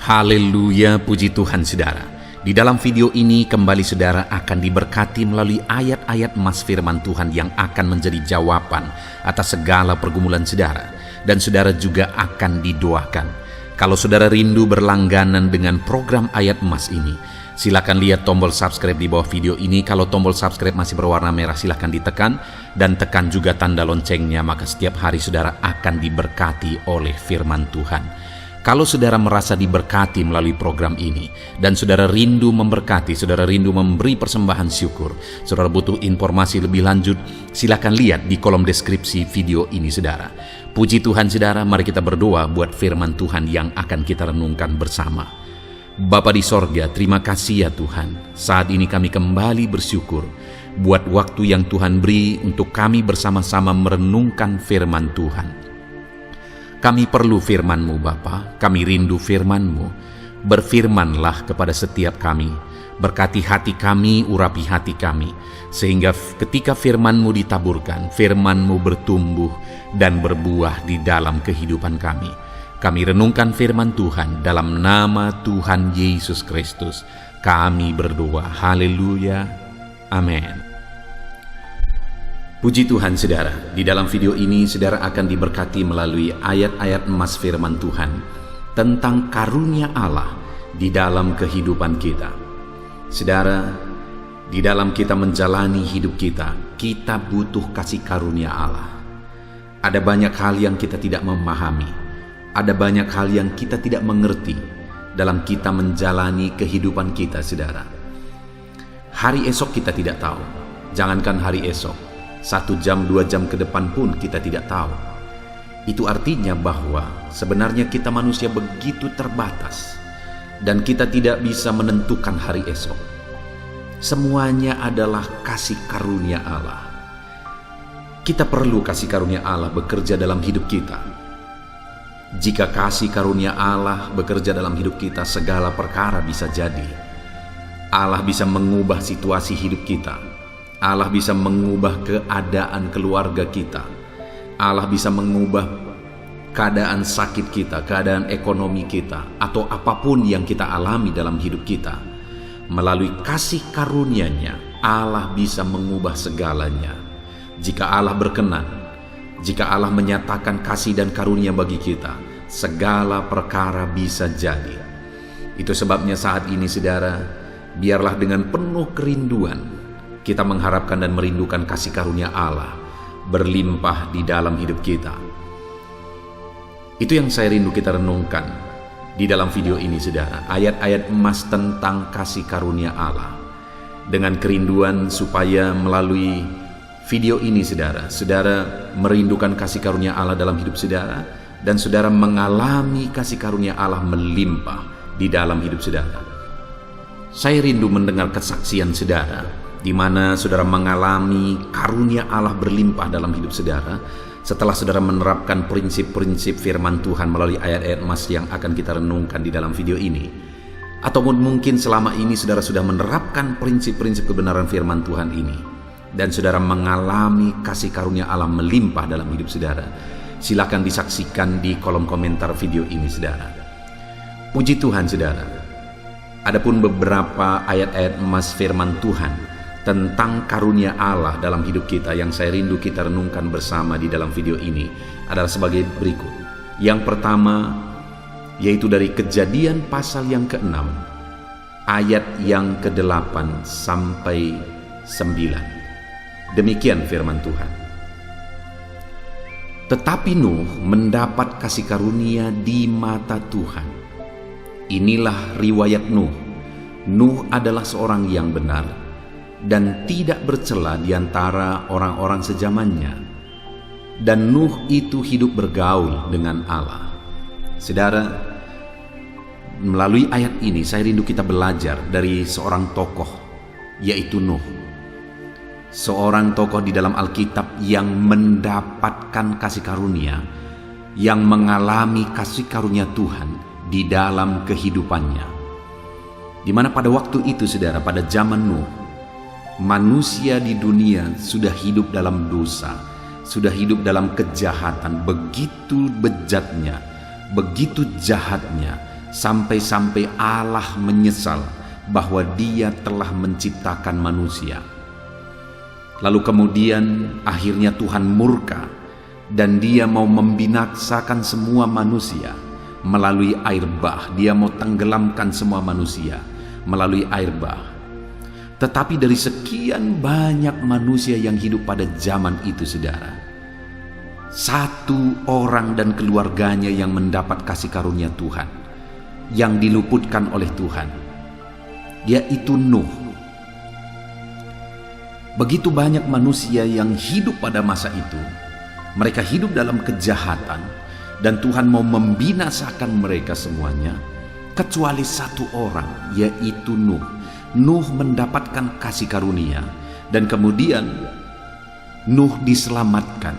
Haleluya, puji Tuhan saudara. Di dalam video ini kembali saudara akan diberkati melalui ayat-ayat emas firman Tuhan yang akan menjadi jawaban atas segala pergumulan saudara. Dan saudara juga akan didoakan. Kalau saudara rindu berlangganan dengan program ayat emas ini, silakan lihat tombol subscribe di bawah video ini. Kalau tombol subscribe masih berwarna merah, silakan ditekan. Dan tekan juga tanda loncengnya, maka setiap hari saudara akan diberkati oleh firman Tuhan. Kalau saudara merasa diberkati melalui program ini, dan saudara rindu memberkati, saudara rindu memberi persembahan syukur, saudara butuh informasi lebih lanjut, silakan lihat di kolom deskripsi video ini saudara. Puji Tuhan saudara, mari kita berdoa buat firman Tuhan yang akan kita renungkan bersama. Bapa di sorga, terima kasih ya Tuhan. Saat ini kami kembali bersyukur buat waktu yang Tuhan beri untuk kami bersama-sama merenungkan firman Tuhan. Kami perlu firman-Mu Bapa, kami rindu firman-Mu. Berfirmanlah kepada setiap kami, berkati hati kami, urapi hati kami, sehingga ketika firman-Mu ditaburkan, firman-Mu bertumbuh dan berbuah di dalam kehidupan kami. Kami renungkan firman Tuhan dalam nama Tuhan Yesus Kristus. Kami berdoa, haleluya, amin. Puji Tuhan saudara, di dalam video ini saudara akan diberkati melalui ayat-ayat emas firman Tuhan tentang karunia Allah di dalam kehidupan kita. Saudara, di dalam kita menjalani hidup kita, kita butuh kasih karunia Allah. Ada banyak hal yang kita tidak memahami, ada banyak hal yang kita tidak mengerti dalam kita menjalani kehidupan kita saudara. Hari esok kita tidak tahu, jangankan hari esok, 1 jam, 2 jam ke depan pun kita tidak tahu. Itu artinya bahwa sebenarnya kita manusia begitu terbatas dan kita tidak bisa menentukan hari esok. Semuanya adalah kasih karunia Allah. Kita perlu kasih karunia Allah bekerja dalam hidup kita. Jika kasih karunia Allah bekerja dalam hidup kita, segala perkara bisa jadi. Allah bisa mengubah situasi hidup kita. Allah bisa mengubah keadaan keluarga kita. Allah bisa mengubah keadaan sakit kita, keadaan ekonomi kita, atau apapun yang kita alami dalam hidup kita. Melalui kasih karunia-Nya, Allah bisa mengubah segalanya. Jika Allah berkenan, jika Allah menyatakan kasih dan karunia bagi kita, segala perkara bisa jadi. Itu sebabnya saat ini saudara, biarlah dengan penuh kerinduan kita mengharapkan dan merindukan kasih karunia Allah berlimpah di dalam hidup kita. Itu yang saya rindu kita renungkan di dalam video ini saudara. Ayat-ayat emas tentang kasih karunia Allah. Dengan kerinduan supaya melalui video ini saudara, saudara merindukan kasih karunia Allah dalam hidup saudara, dan saudara mengalami kasih karunia Allah melimpah di dalam hidup saudara. Saya rindu mendengar kesaksian saudara, di mana saudara mengalami karunia Allah berlimpah dalam hidup saudara setelah saudara menerapkan prinsip-prinsip firman Tuhan melalui ayat-ayat emas yang akan kita renungkan di dalam video ini. Ataupun mungkin selama ini saudara sudah menerapkan prinsip-prinsip kebenaran firman Tuhan ini dan saudara mengalami kasih karunia Allah melimpah dalam hidup saudara. Silakan disaksikan di kolom komentar video ini saudara. Puji Tuhan saudara. Adapun beberapa ayat-ayat emas firman Tuhan tentang karunia Allah dalam hidup kita yang saya rindu kita renungkan bersama di dalam video ini adalah sebagai berikut. Yang pertama, yaitu dari Kejadian pasal yang ke-6, ayat yang ke-8 sampai 9. Demikian firman Tuhan. Tetapi Nuh mendapat kasih karunia di mata Tuhan. Inilah riwayat Nuh. Nuh adalah seorang yang benar dan tidak bercela di antara orang-orang sezamannya. Dan Nuh itu hidup bergaul dengan Allah. Saudara, melalui ayat ini saya rindu kita belajar dari seorang tokoh, yaitu Nuh. Seorang tokoh di dalam Alkitab yang mendapatkan kasih karunia, yang mengalami kasih karunia Tuhan di dalam kehidupannya. Di mana pada waktu itu saudara, pada zaman Nuh, manusia di dunia sudah hidup dalam dosa, sudah hidup dalam kejahatan, begitu bejatnya, begitu jahatnya, sampai-sampai Allah menyesal bahwa Dia telah menciptakan manusia. Lalu kemudian akhirnya Tuhan murka dan Dia mau membinasakan semua manusia melalui air bah. Dia mau tenggelamkan semua manusia melalui air bah. Tetapi dari sekian banyak manusia yang hidup pada zaman itu, saudara, satu orang dan keluarganya yang mendapat kasih karunia Tuhan, yang diluputkan oleh Tuhan, yaitu Nuh. Begitu banyak manusia yang hidup pada masa itu, mereka hidup dalam kejahatan, dan Tuhan mau membinasakan mereka semuanya, kecuali satu orang, yaitu Nuh. Nuh mendapatkan kasih karunia, dan kemudian Nuh diselamatkan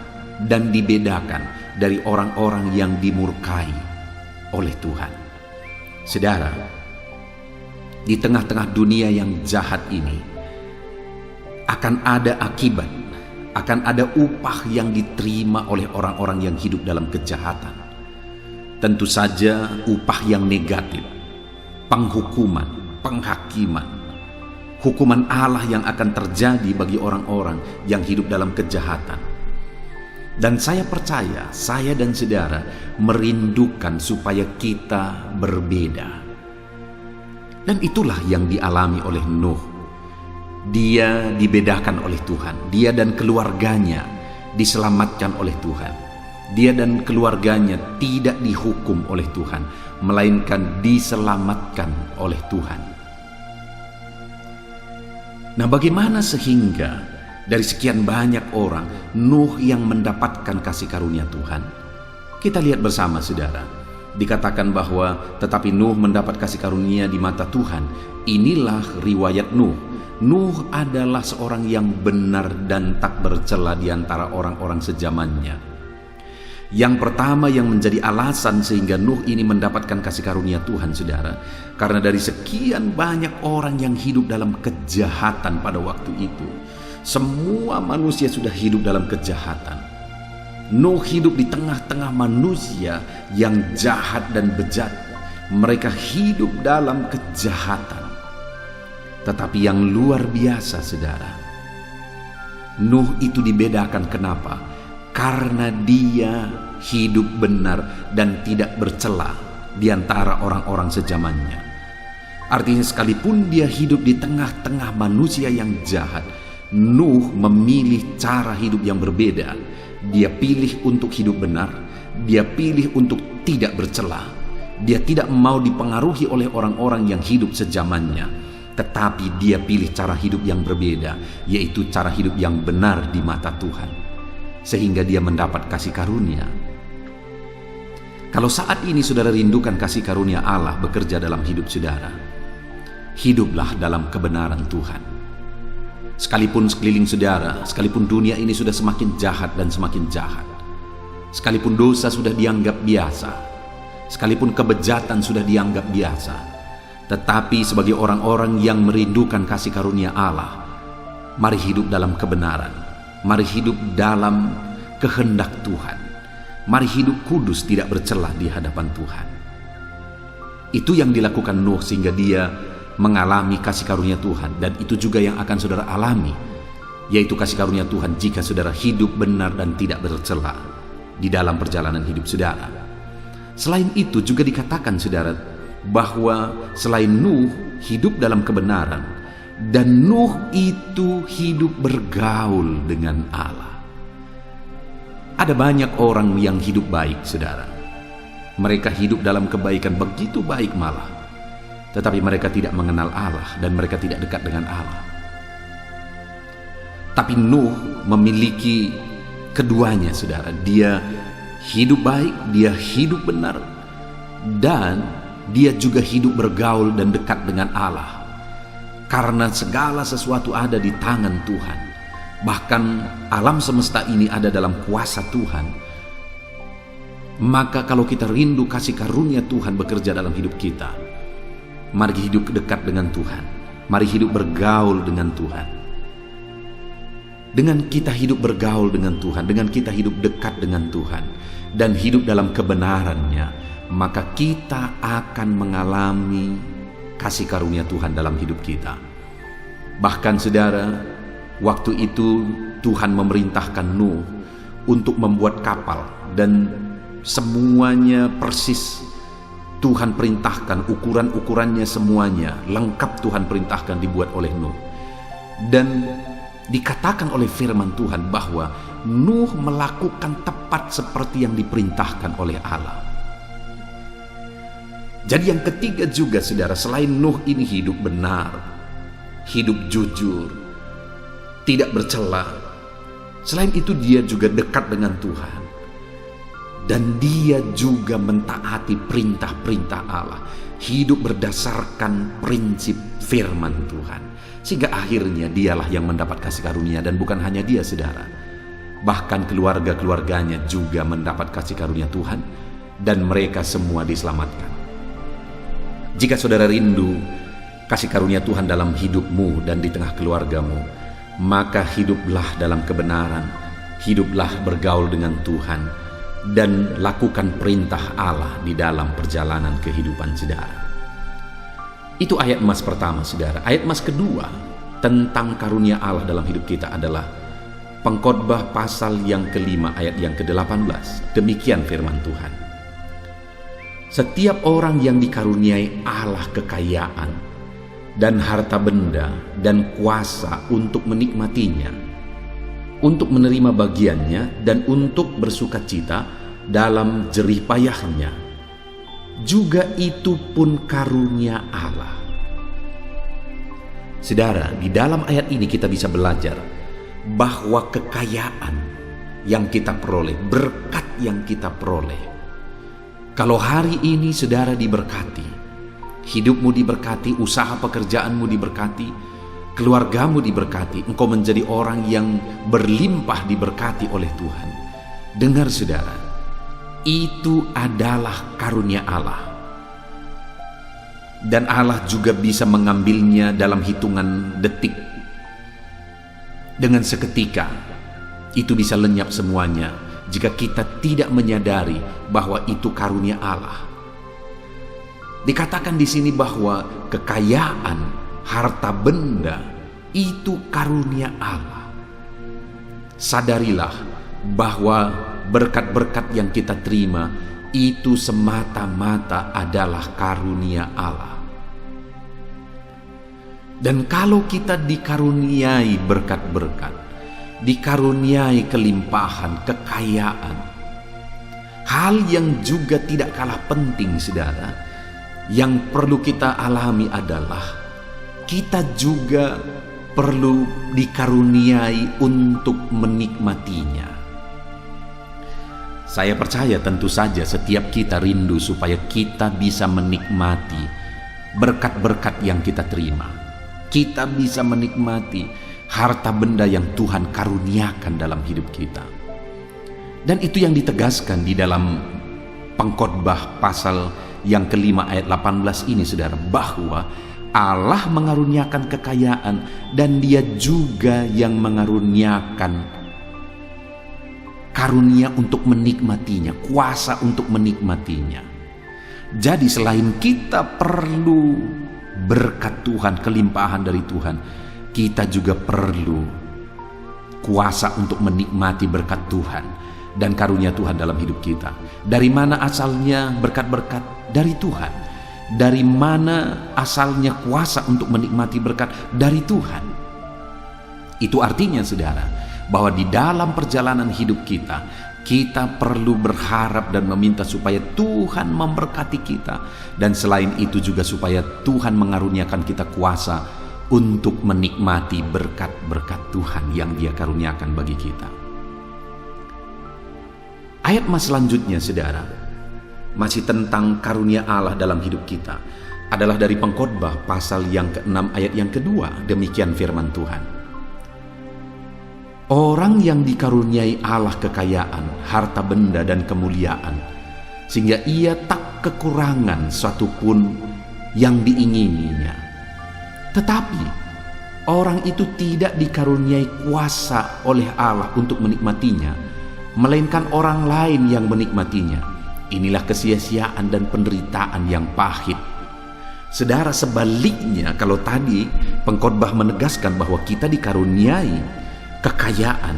dan dibedakan dari orang-orang yang dimurkai oleh Tuhan. Saudara, di tengah-tengah dunia yang jahat ini, akan ada akibat, akan ada upah yang diterima oleh orang-orang yang hidup dalam kejahatan. Tentu saja upah yang negatif, penghukuman, penghakiman, hukuman Allah yang akan terjadi bagi orang-orang yang hidup dalam kejahatan. Dan saya percaya, saya dan saudara merindukan supaya kita berbeda. Dan itulah yang dialami oleh Nuh. Dia dibedakan oleh Tuhan. Dia dan keluarganya diselamatkan oleh Tuhan. Dia dan keluarganya tidak dihukum oleh Tuhan, melainkan diselamatkan oleh Tuhan. Nah, bagaimana sehingga dari sekian banyak orang Nuh yang mendapatkan kasih karunia Tuhan? Kita lihat bersama, saudara. Dikatakan bahwa tetapi Nuh mendapat kasih karunia di mata Tuhan. Inilah riwayat Nuh. Nuh adalah seorang yang benar dan tak bercela di antara orang-orang sezamannya. Yang pertama yang menjadi alasan sehingga Nuh ini mendapatkan kasih karunia Tuhan, saudara, karena dari sekian banyak orang yang hidup dalam kejahatan pada waktu itu, semua manusia sudah hidup dalam kejahatan. Nuh hidup di tengah-tengah manusia yang jahat dan bejat. Mereka hidup dalam kejahatan. Tetapi yang luar biasa, saudara, Nuh itu dibedakan. Kenapa? Karena dia hidup benar dan tidak bercela di antara orang-orang sezamannya. Artinya sekalipun dia hidup di tengah-tengah manusia yang jahat, Nuh memilih cara hidup yang berbeda. Dia pilih untuk hidup benar, dia pilih untuk tidak bercela. Dia tidak mau dipengaruhi oleh orang-orang yang hidup sezamannya, tetapi dia pilih cara hidup yang berbeda, yaitu cara hidup yang benar di mata Tuhan, sehingga dia mendapat kasih karunia. Kalau saat ini saudara rindukan kasih karunia Allah bekerja dalam hidup saudara, hiduplah dalam kebenaran Tuhan. Sekalipun sekeliling saudara, sekalipun dunia ini sudah semakin jahat dan semakin jahat, sekalipun dosa sudah dianggap biasa, sekalipun kebejatan sudah dianggap biasa, tetapi sebagai orang-orang yang merindukan kasih karunia Allah, mari hidup dalam kebenaran, mari hidup dalam kehendak Tuhan, mari hidup kudus tidak bercelah di hadapan Tuhan. Itu yang dilakukan Nuh sehingga dia mengalami kasih karunia Tuhan, dan itu juga yang akan saudara alami, yaitu kasih karunia Tuhan jika saudara hidup benar dan tidak bercela di dalam perjalanan hidup saudara. Selain itu juga dikatakan, saudara, bahwa selain Nuh hidup dalam kebenaran, dan Nuh itu hidup bergaul dengan Allah. Ada banyak orang yang hidup baik, saudara. Mereka hidup dalam kebaikan, begitu baik malah, tetapi mereka tidak mengenal Allah dan mereka tidak dekat dengan Allah. Tapi Nuh memiliki keduanya, saudara. Dia hidup baik, dia hidup benar, dan dia juga hidup bergaul dan dekat dengan Allah. Karena segala sesuatu ada di tangan Tuhan. Bahkan alam semesta ini ada dalam kuasa Tuhan. Maka kalau kita rindu kasih karunia Tuhan bekerja dalam hidup kita, mari hidup dekat dengan Tuhan. Mari hidup bergaul dengan Tuhan. Dengan kita hidup bergaul dengan Tuhan, dengan kita hidup dekat dengan Tuhan, dan hidup dalam kebenarannya, maka kita akan mengalami kasih karunia Tuhan dalam hidup kita. Bahkan saudara, waktu itu Tuhan memerintahkan Nuh untuk membuat kapal, dan semuanya persis Tuhan perintahkan, ukuran-ukurannya semuanya lengkap Tuhan perintahkan dibuat oleh Nuh. Dan dikatakan oleh firman Tuhan bahwa Nuh melakukan tepat seperti yang diperintahkan oleh Allah. Jadi yang ketiga juga saudara, selain Nuh ini hidup benar, hidup jujur, tidak bercela, selain itu dia juga dekat dengan Tuhan. Dan dia juga mentaati perintah-perintah Allah, hidup berdasarkan prinsip firman Tuhan. Sehingga akhirnya dialah yang mendapat kasih karunia, dan bukan hanya dia saudara, bahkan keluarga-keluarganya juga mendapat kasih karunia Tuhan, dan mereka semua diselamatkan. Jika saudara rindu kasih karunia Tuhan dalam hidupmu dan di tengah keluargamu, maka hiduplah dalam kebenaran, hiduplah bergaul dengan Tuhan, dan lakukan perintah Allah di dalam perjalanan kehidupan saudara. Itu ayat emas pertama saudara. Ayat emas kedua tentang karunia Allah dalam hidup kita adalah Pengkhotbah pasal yang ke-5 ayat yang ke-18. Demikian firman Tuhan. Setiap orang yang dikaruniai Allah kekayaan dan harta benda dan kuasa untuk menikmatinya, untuk menerima bagiannya dan untuk bersukacita dalam jerih payahnya, juga itu pun karunia Allah. Saudara, di dalam ayat ini kita bisa belajar bahwa kekayaan yang kita peroleh, berkat yang kita peroleh, kalau hari ini saudara diberkati, hidupmu diberkati, usaha pekerjaanmu diberkati, keluargamu diberkati, engkau menjadi orang yang berlimpah diberkati oleh Tuhan. Dengar saudara, itu adalah karunia Allah. Dan Allah juga bisa mengambilnya dalam hitungan detik. Dengan seketika, itu bisa lenyap semuanya jika kita tidak menyadari bahwa itu karunia Allah. Dikatakan di sini bahwa kekayaan, harta benda itu karunia Allah. Sadarilah bahwa berkat-berkat yang kita terima itu semata-mata adalah karunia Allah. Dan kalau kita dikaruniai berkat-berkat, dikaruniai kelimpahan, kekayaan, hal yang juga tidak kalah penting saudara, yang perlu kita alami adalah kita juga perlu dikaruniai untuk menikmatinya. Saya percaya tentu saja setiap kita rindu supaya kita bisa menikmati berkat-berkat yang kita terima. Kita bisa menikmati harta benda yang Tuhan karuniakan dalam hidup kita. Dan itu yang ditegaskan di dalam Pengkhotbah pasal yang ke-5 ayat 18 ini saudara, bahwa Allah mengaruniakan kekayaan dan dia juga yang mengaruniakan karunia untuk menikmatinya, kuasa untuk menikmatinya. Jadi selain kita perlu berkat Tuhan, kelimpahan dari Tuhan, kita juga perlu kuasa untuk menikmati berkat Tuhan dan karunia Tuhan dalam hidup kita. Dari mana asalnya berkat-berkat? Dari Tuhan. Dari mana asalnya kuasa untuk menikmati berkat? Dari Tuhan. Itu artinya saudara, bahwa di dalam perjalanan hidup kita, kita perlu berharap dan meminta supaya Tuhan memberkati kita. Dan selain itu juga supaya Tuhan mengaruniakan kita kuasa untuk menikmati berkat-berkat Tuhan yang dia karuniakan bagi kita. Ayat mas selanjutnya saudara, masih tentang karunia Allah dalam hidup kita, adalah dari Pengkhotbah pasal yang ke-6 ayat yang kedua. Demikian firman Tuhan. Orang yang dikaruniai Allah kekayaan, harta benda dan kemuliaan, sehingga ia tak kekurangan satupun yang diingininya. Tetapi orang itu tidak dikaruniai kuasa oleh Allah untuk menikmatinya, melainkan orang lain yang menikmatinya. Inilah kesia-siaan dan penderitaan yang pahit. Saudara, sebaliknya, kalau tadi pengkhotbah menegaskan bahwa kita dikaruniai kekayaan,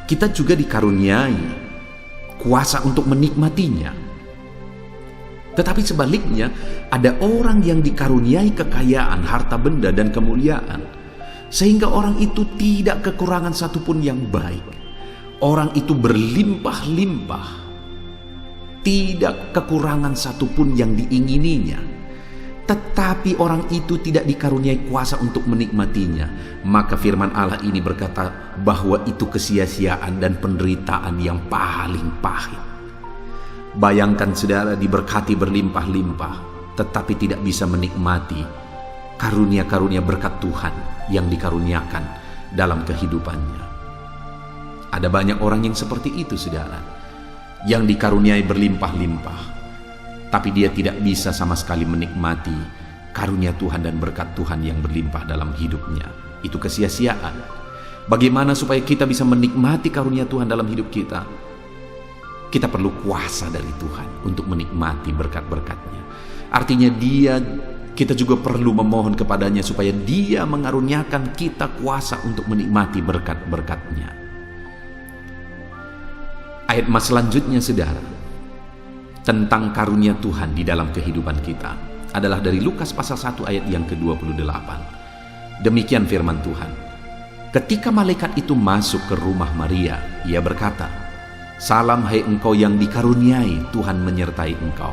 kita juga dikaruniai kuasa untuk menikmatinya. Tetapi sebaliknya, ada orang yang dikaruniai kekayaan, harta benda, dan kemuliaan, sehingga orang itu tidak kekurangan satupun yang baik. Orang itu berlimpah-limpah, tidak kekurangan satupun yang diingininya. Tetapi orang itu tidak dikaruniai kuasa untuk menikmatinya. Maka firman Allah ini berkata bahwa itu kesia-siaan dan penderitaan yang paling pahit. Bayangkan saudara diberkati berlimpah-limpah, tetapi tidak bisa menikmati karunia-karunia berkat Tuhan yang dikaruniakan dalam kehidupannya. Ada banyak orang yang seperti itu, saudara, yang dikaruniai berlimpah-limpah, tapi dia tidak bisa sama sekali menikmati karunia Tuhan dan berkat Tuhan yang berlimpah dalam hidupnya. Itu kesia-siaan. Bagaimana supaya kita bisa menikmati karunia Tuhan dalam hidup kita? Kita perlu kuasa dari Tuhan untuk menikmati berkat-berkat-Nya. Artinya kita juga perlu memohon kepadanya supaya Dia mengaruniakan kita kuasa untuk menikmati berkat-berkat-Nya. Ayat mas selanjutnya, saudara, tentang karunia Tuhan di dalam kehidupan kita adalah dari Lukas pasal 1 ayat yang ke-28. Demikian firman Tuhan. Ketika malaikat itu masuk ke rumah Maria, ia berkata, "Salam hai engkau yang dikaruniai, Tuhan menyertai engkau."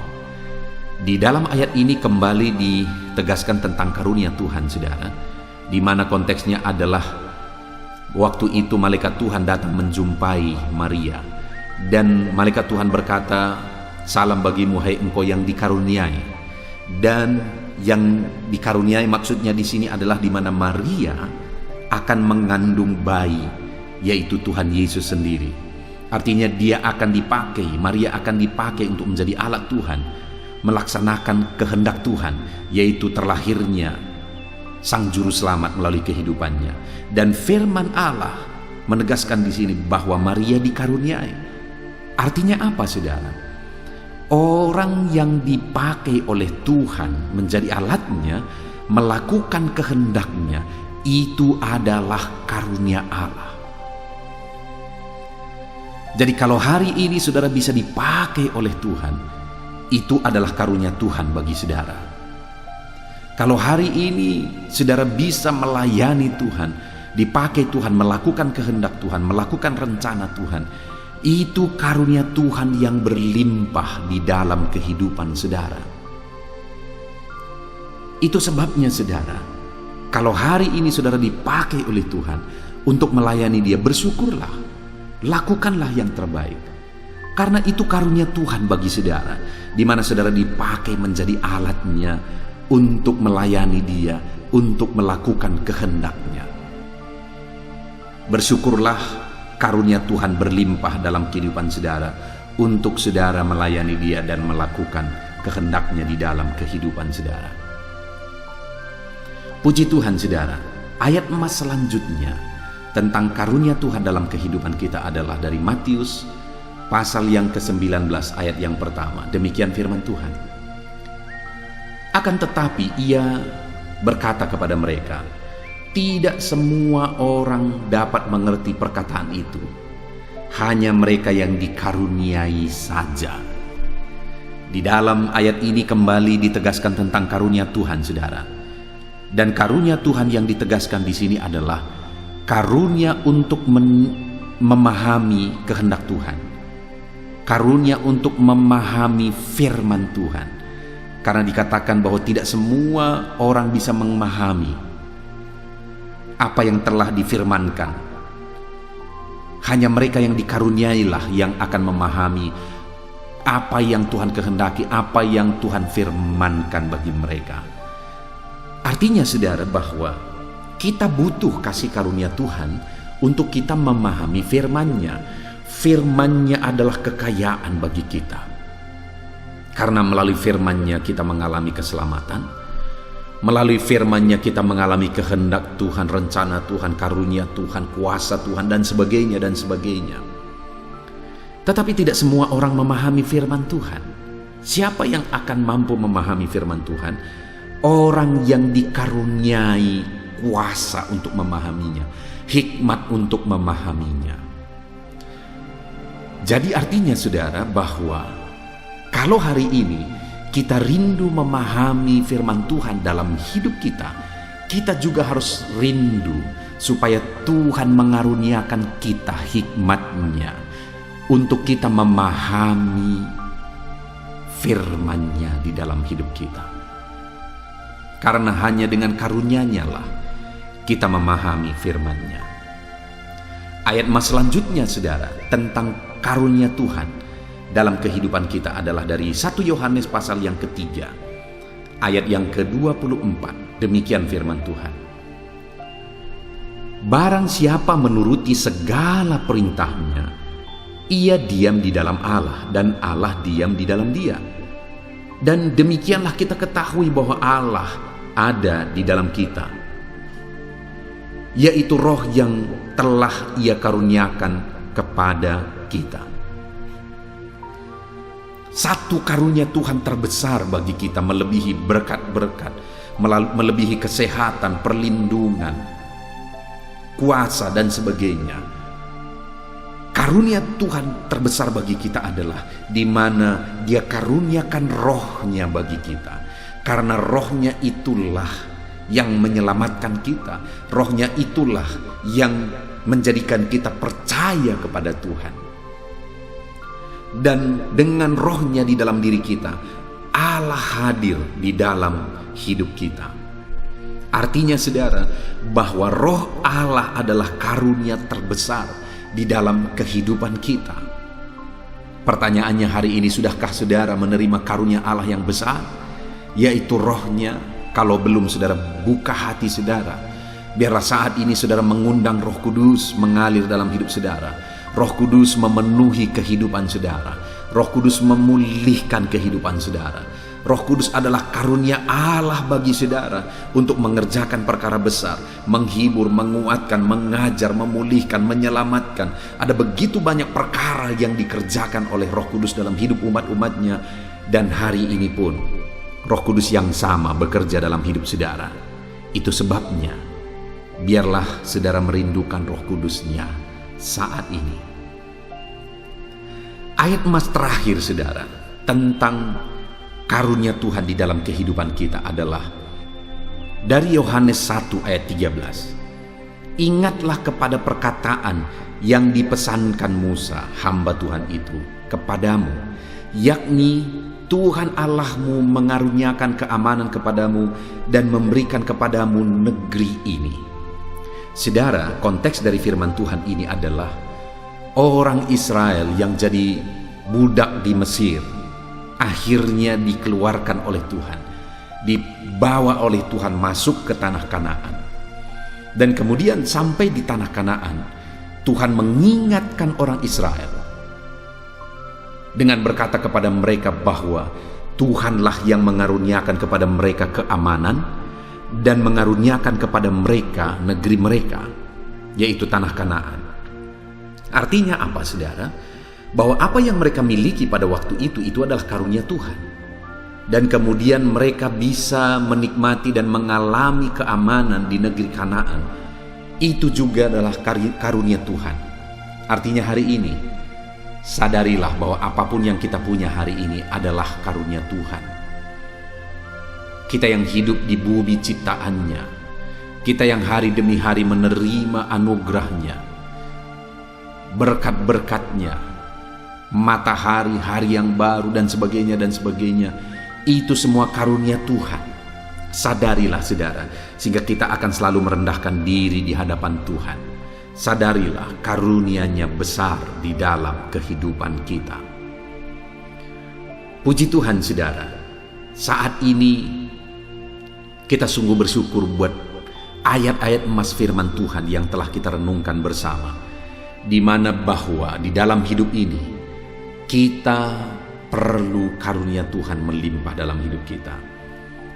Di dalam ayat ini kembali ditegaskan tentang karunia Tuhan, saudara, di mana konteksnya adalah waktu itu malaikat Tuhan datang menjumpai Maria, dan malaikat Tuhan berkata, "Salam bagimu hai engkau yang dikaruniai." Dan yang dikaruniai maksudnya di sini adalah di mana Maria akan mengandung bayi, yaitu Tuhan Yesus sendiri. Artinya Maria akan dipakai untuk menjadi alat Tuhan, melaksanakan kehendak Tuhan, yaitu terlahirnya Sang Juru Selamat melalui kehidupannya. Dan firman Allah menegaskan di sini bahwa Maria dikaruniai. Artinya apa, saudara? Orang yang dipakai oleh Tuhan menjadi alatnya, melakukan kehendaknya, itu adalah karunia Allah. Jadi kalau hari ini saudara bisa dipakai oleh Tuhan, itu adalah karunia Tuhan bagi saudara. Kalau hari ini saudara bisa melayani Tuhan, dipakai Tuhan, melakukan kehendak Tuhan, melakukan rencana Tuhan, itu karunia Tuhan yang berlimpah di dalam kehidupan saudara. Itu sebabnya, saudara, kalau hari ini saudara dipakai oleh Tuhan untuk melayani Dia, bersyukurlah, lakukanlah yang terbaik. Karena itu karunia Tuhan bagi saudara, di mana saudara dipakai menjadi alatnya untuk melayani Dia, untuk melakukan kehendak-Nya. Bersyukurlah karunia Tuhan berlimpah dalam kehidupan saudara, untuk saudara melayani Dia dan melakukan kehendak-Nya di dalam kehidupan saudara. Puji Tuhan, saudara. Ayat emas selanjutnya tentang karunia Tuhan dalam kehidupan kita adalah dari Matius pasal yang ke-19 ayat yang pertama. Demikian firman Tuhan. Akan tetapi ia berkata kepada mereka, "Tidak semua orang dapat mengerti perkataan itu, hanya mereka yang dikaruniai saja." Di dalam ayat ini kembali ditegaskan tentang karunia Tuhan, saudara. Dan karunia Tuhan yang ditegaskan di sini adalah karunia untuk memahami kehendak Tuhan, karunia untuk memahami firman Tuhan. Karena dikatakan bahwa tidak semua orang bisa memahami apa yang telah difirmankan. Hanya mereka yang dikaruniailah yang akan memahami apa yang Tuhan kehendaki, apa yang Tuhan firmankan bagi mereka. Artinya, saudara, bahwa kita butuh kasih karunia Tuhan untuk kita memahami firman-Nya. Firman-Nya adalah kekayaan bagi kita. Karena melalui firman-Nya kita mengalami keselamatan. Melalui firman-Nya kita mengalami kehendak Tuhan, rencana Tuhan, karunia Tuhan, kuasa Tuhan, dan sebagainya dan sebagainya. Tetapi tidak semua orang memahami firman Tuhan. Siapa yang akan mampu memahami firman Tuhan? Orang yang dikaruniai kuasa untuk memahaminya, hikmat untuk memahaminya. Jadi artinya saudara bahwa kalau hari ini kita rindu memahami firman Tuhan dalam hidup kita, kita juga harus rindu supaya Tuhan mengaruniakan kita hikmatnya untuk kita memahami firman-Nya di dalam hidup kita. Karena hanya dengan karunia-Nya lah kita memahami firman-Nya. Ayat mas selanjutnya saudara tentang karunia Tuhan dalam kehidupan kita adalah dari 1 Yohanes pasal yang ketiga ayat yang ke-24. Demikian firman Tuhan. Barang siapa menuruti segala perintah-Nya, ia diam di dalam Allah dan Allah diam di dalam dia. Dan demikianlah kita ketahui bahwa Allah ada di dalam kita, yaitu roh yang telah Ia karuniakan kepada kita. Satu karunia Tuhan terbesar bagi kita melebihi berkat-berkat, melebihi kesehatan, perlindungan, kuasa dan sebagainya. Karunia Tuhan terbesar bagi kita adalah di mana Dia karuniakan roh-Nya bagi kita. Karena roh-Nya itulah yang menyelamatkan kita. Roh-Nya itulah yang menjadikan kita percaya kepada Tuhan. Dan dengan roh-Nya di dalam diri kita, Allah hadir di dalam hidup kita. Artinya saudara, bahwa roh Allah adalah karunia terbesar di dalam kehidupan kita. Pertanyaannya hari ini, sudahkah saudara menerima karunia Allah yang besar, yaitu roh-Nya? Kalau belum, saudara buka hati saudara. Biarlah saat ini saudara mengundang Roh Kudus mengalir dalam hidup saudara. Roh Kudus memenuhi kehidupan saudara. Roh Kudus memulihkan kehidupan saudara. Roh Kudus adalah karunia Allah bagi saudara untuk mengerjakan perkara besar, menghibur, menguatkan, mengajar, memulihkan, menyelamatkan. Ada begitu banyak perkara yang dikerjakan oleh Roh Kudus dalam hidup umat-umatnya. Dan hari ini pun Roh Kudus yang sama bekerja dalam hidup saudara. Itu sebabnya biarlah saudara merindukan Roh Kudus-Nya saat ini. Ayat emas terakhir saudara tentang karunia Tuhan di dalam kehidupan kita adalah dari Yohanes 1 ayat 13. Ingatlah kepada perkataan yang dipesankan Musa, hamba Tuhan itu, kepadamu, yakni Tuhan Allahmu mengaruniakan keamanan kepadamu dan memberikan kepadamu negeri ini. Saudara, konteks dari firman Tuhan ini adalah orang Israel yang jadi budak di Mesir akhirnya dikeluarkan oleh Tuhan, dibawa oleh Tuhan masuk ke tanah Kanaan. Dan kemudian sampai di tanah Kanaan, Tuhan mengingatkan orang Israel dengan berkata kepada mereka bahwa Tuhanlah yang mengaruniakan kepada mereka keamanan dan mengaruniakan kepada mereka negeri mereka, yaitu tanah Kanaan. Artinya apa saudara? Bahwa apa yang mereka miliki pada waktu itu adalah karunia Tuhan. Dan kemudian mereka bisa menikmati dan mengalami keamanan di negeri Kanaan. Itu juga adalah karunia Tuhan. Artinya hari ini, sadarilah bahwa apapun yang kita punya hari ini adalah karunia Tuhan. Kita yang hidup di bumi ciptaannya, kita yang hari demi hari menerima anugerahnya, berkat-berkatnya, matahari, hari yang baru dan sebagainya, itu semua karunia Tuhan. Sadarilah saudara, sehingga kita akan selalu merendahkan diri di hadapan Tuhan. Sadarilah karunia-Nya besar di dalam kehidupan kita. Puji Tuhan saudara, saat ini kita sungguh bersyukur buat ayat-ayat emas firman Tuhan yang telah kita renungkan bersama, di mana bahwa di dalam hidup ini kita perlu karunia Tuhan melimpah dalam hidup kita.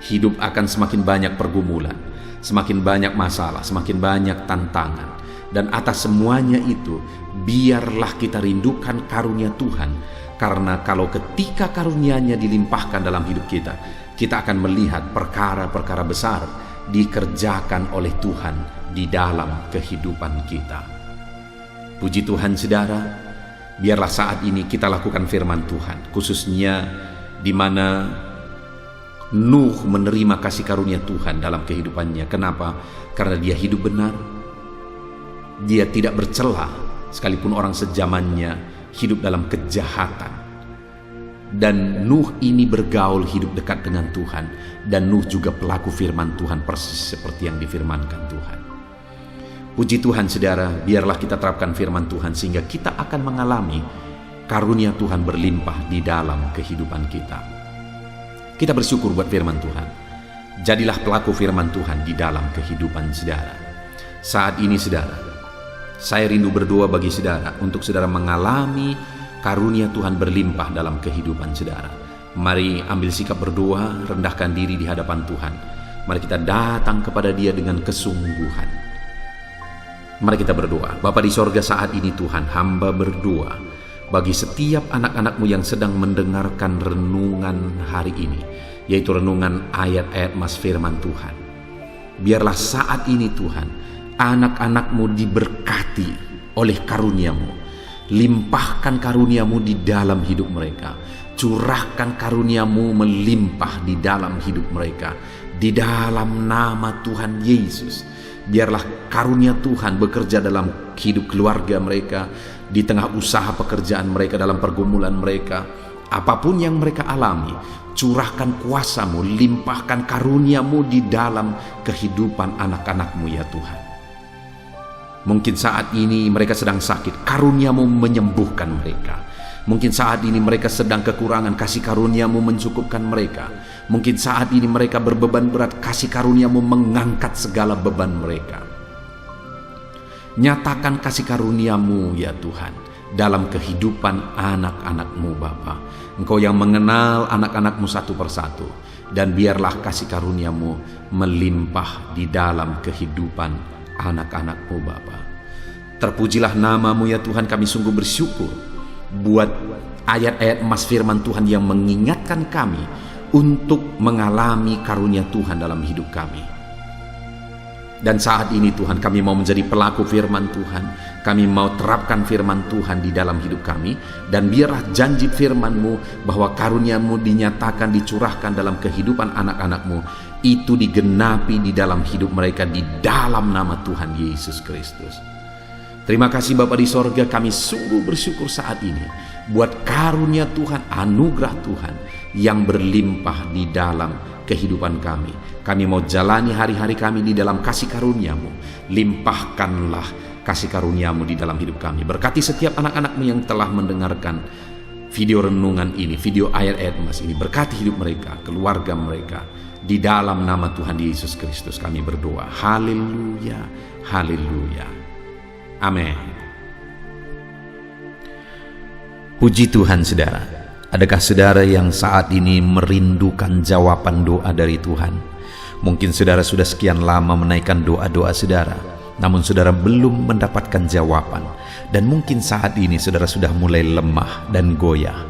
Hidup akan semakin banyak pergumulan, semakin banyak masalah, semakin banyak tantangan. Dan atas semuanya itu, biarlah kita rindukan karunia Tuhan Karena kalau ketika karunia-Nya dilimpahkan dalam hidup kita, kita akan melihat perkara-perkara besar dikerjakan oleh Tuhan di dalam kehidupan kita. Puji Tuhan saudara, biarlah saat ini kita lakukan firman Tuhan, khususnya di mana Nuh menerima kasih karunia Tuhan dalam kehidupannya. Kenapa? Karena dia hidup benar, dia tidak bercela, sekalipun orang sezamannya hidup dalam kejahatan. Dan Nuh ini bergaul hidup dekat dengan Tuhan, dan Nuh juga pelaku firman Tuhan persis seperti yang difirmankan Tuhan. Puji Tuhan saudara, biarlah kita terapkan firman Tuhan sehingga kita akan mengalami karunia Tuhan berlimpah di dalam kehidupan kita. Kita bersyukur buat firman Tuhan. Jadilah pelaku firman Tuhan di dalam kehidupan saudara. Saat ini saudara, saya rindu berdoa bagi saudara untuk saudara mengalami karunia Tuhan berlimpah dalam kehidupan saudara. Mari ambil sikap berdoa, rendahkan diri di hadapan Tuhan. Mari kita datang kepada Dia dengan kesungguhan. Mari kita berdoa. Bapa di sorga, saat ini Tuhan, hamba berdoa bagi setiap anak-anak-Mu yang sedang mendengarkan renungan hari ini, yaitu renungan ayat-ayat Mas firman Tuhan. Biarlah saat ini Tuhan, anak-anak-Mu diberkati oleh karunia-Mu. Limpahkan karunia-Mu di dalam hidup mereka. Curahkan karunia-Mu melimpah di dalam hidup mereka. Di dalam nama Tuhan Yesus, biarlah karunia Tuhan bekerja dalam hidup keluarga mereka, di tengah usaha pekerjaan mereka, dalam pergumulan mereka. Apapun yang mereka alami, curahkan kuasa-Mu, limpahkan karunia-Mu di dalam kehidupan anak-anak-Mu ya Tuhan. Mungkin saat ini mereka sedang sakit, karunia-Mu menyembuhkan mereka. Mungkin saat ini mereka sedang kekurangan, kasih karunia-Mu mencukupkan mereka. Mungkin saat ini mereka berbeban berat, kasih karunia-Mu mengangkat segala beban mereka. Nyatakan kasih karunia-Mu ya Tuhan dalam kehidupan anak-anak-Mu Bapa. Engkau yang mengenal anak-anak-Mu satu persatu, dan biarlah kasih karunia-Mu melimpah di dalam kehidupan anak-anak-Mu Bapa. Terpujilah nama-Mu ya Tuhan. Kami sungguh bersyukur buat ayat-ayat emas firman Tuhan yang mengingatkan kami untuk mengalami karunia Tuhan dalam hidup kami. Dan saat ini Tuhan, kami mau menjadi pelaku firman Tuhan. Kami mau terapkan firman Tuhan di dalam hidup kami. Dan biarlah janji firman-Mu bahwa karunia-Mu dinyatakan, dicurahkan dalam kehidupan anak-anak-Mu, itu digenapi di dalam hidup mereka di dalam nama Tuhan Yesus Kristus. Terima kasih Bapa di sorga, kami sungguh bersyukur saat ini buat karunia Tuhan, anugerah Tuhan yang berlimpah di dalam kehidupan kami. Kami mau jalani hari-hari kami di dalam kasih karunia-Mu. Limpahkanlah kasih karunia-Mu di dalam hidup kami. Berkati setiap anak-anak-Mu yang telah mendengarkan video renungan ini, video ayat-ayat emas ini. Berkati hidup mereka, keluarga mereka. Di dalam nama Tuhan Yesus Kristus kami berdoa. Haleluya, haleluya. Amin. Puji Tuhan saudara. Adakah saudara yang saat ini merindukan jawaban doa dari Tuhan? Mungkin saudara sudah sekian lama menaikkan doa-doa saudara, namun saudara belum mendapatkan jawaban. Dan mungkin saat ini saudara sudah mulai lemah dan goyah.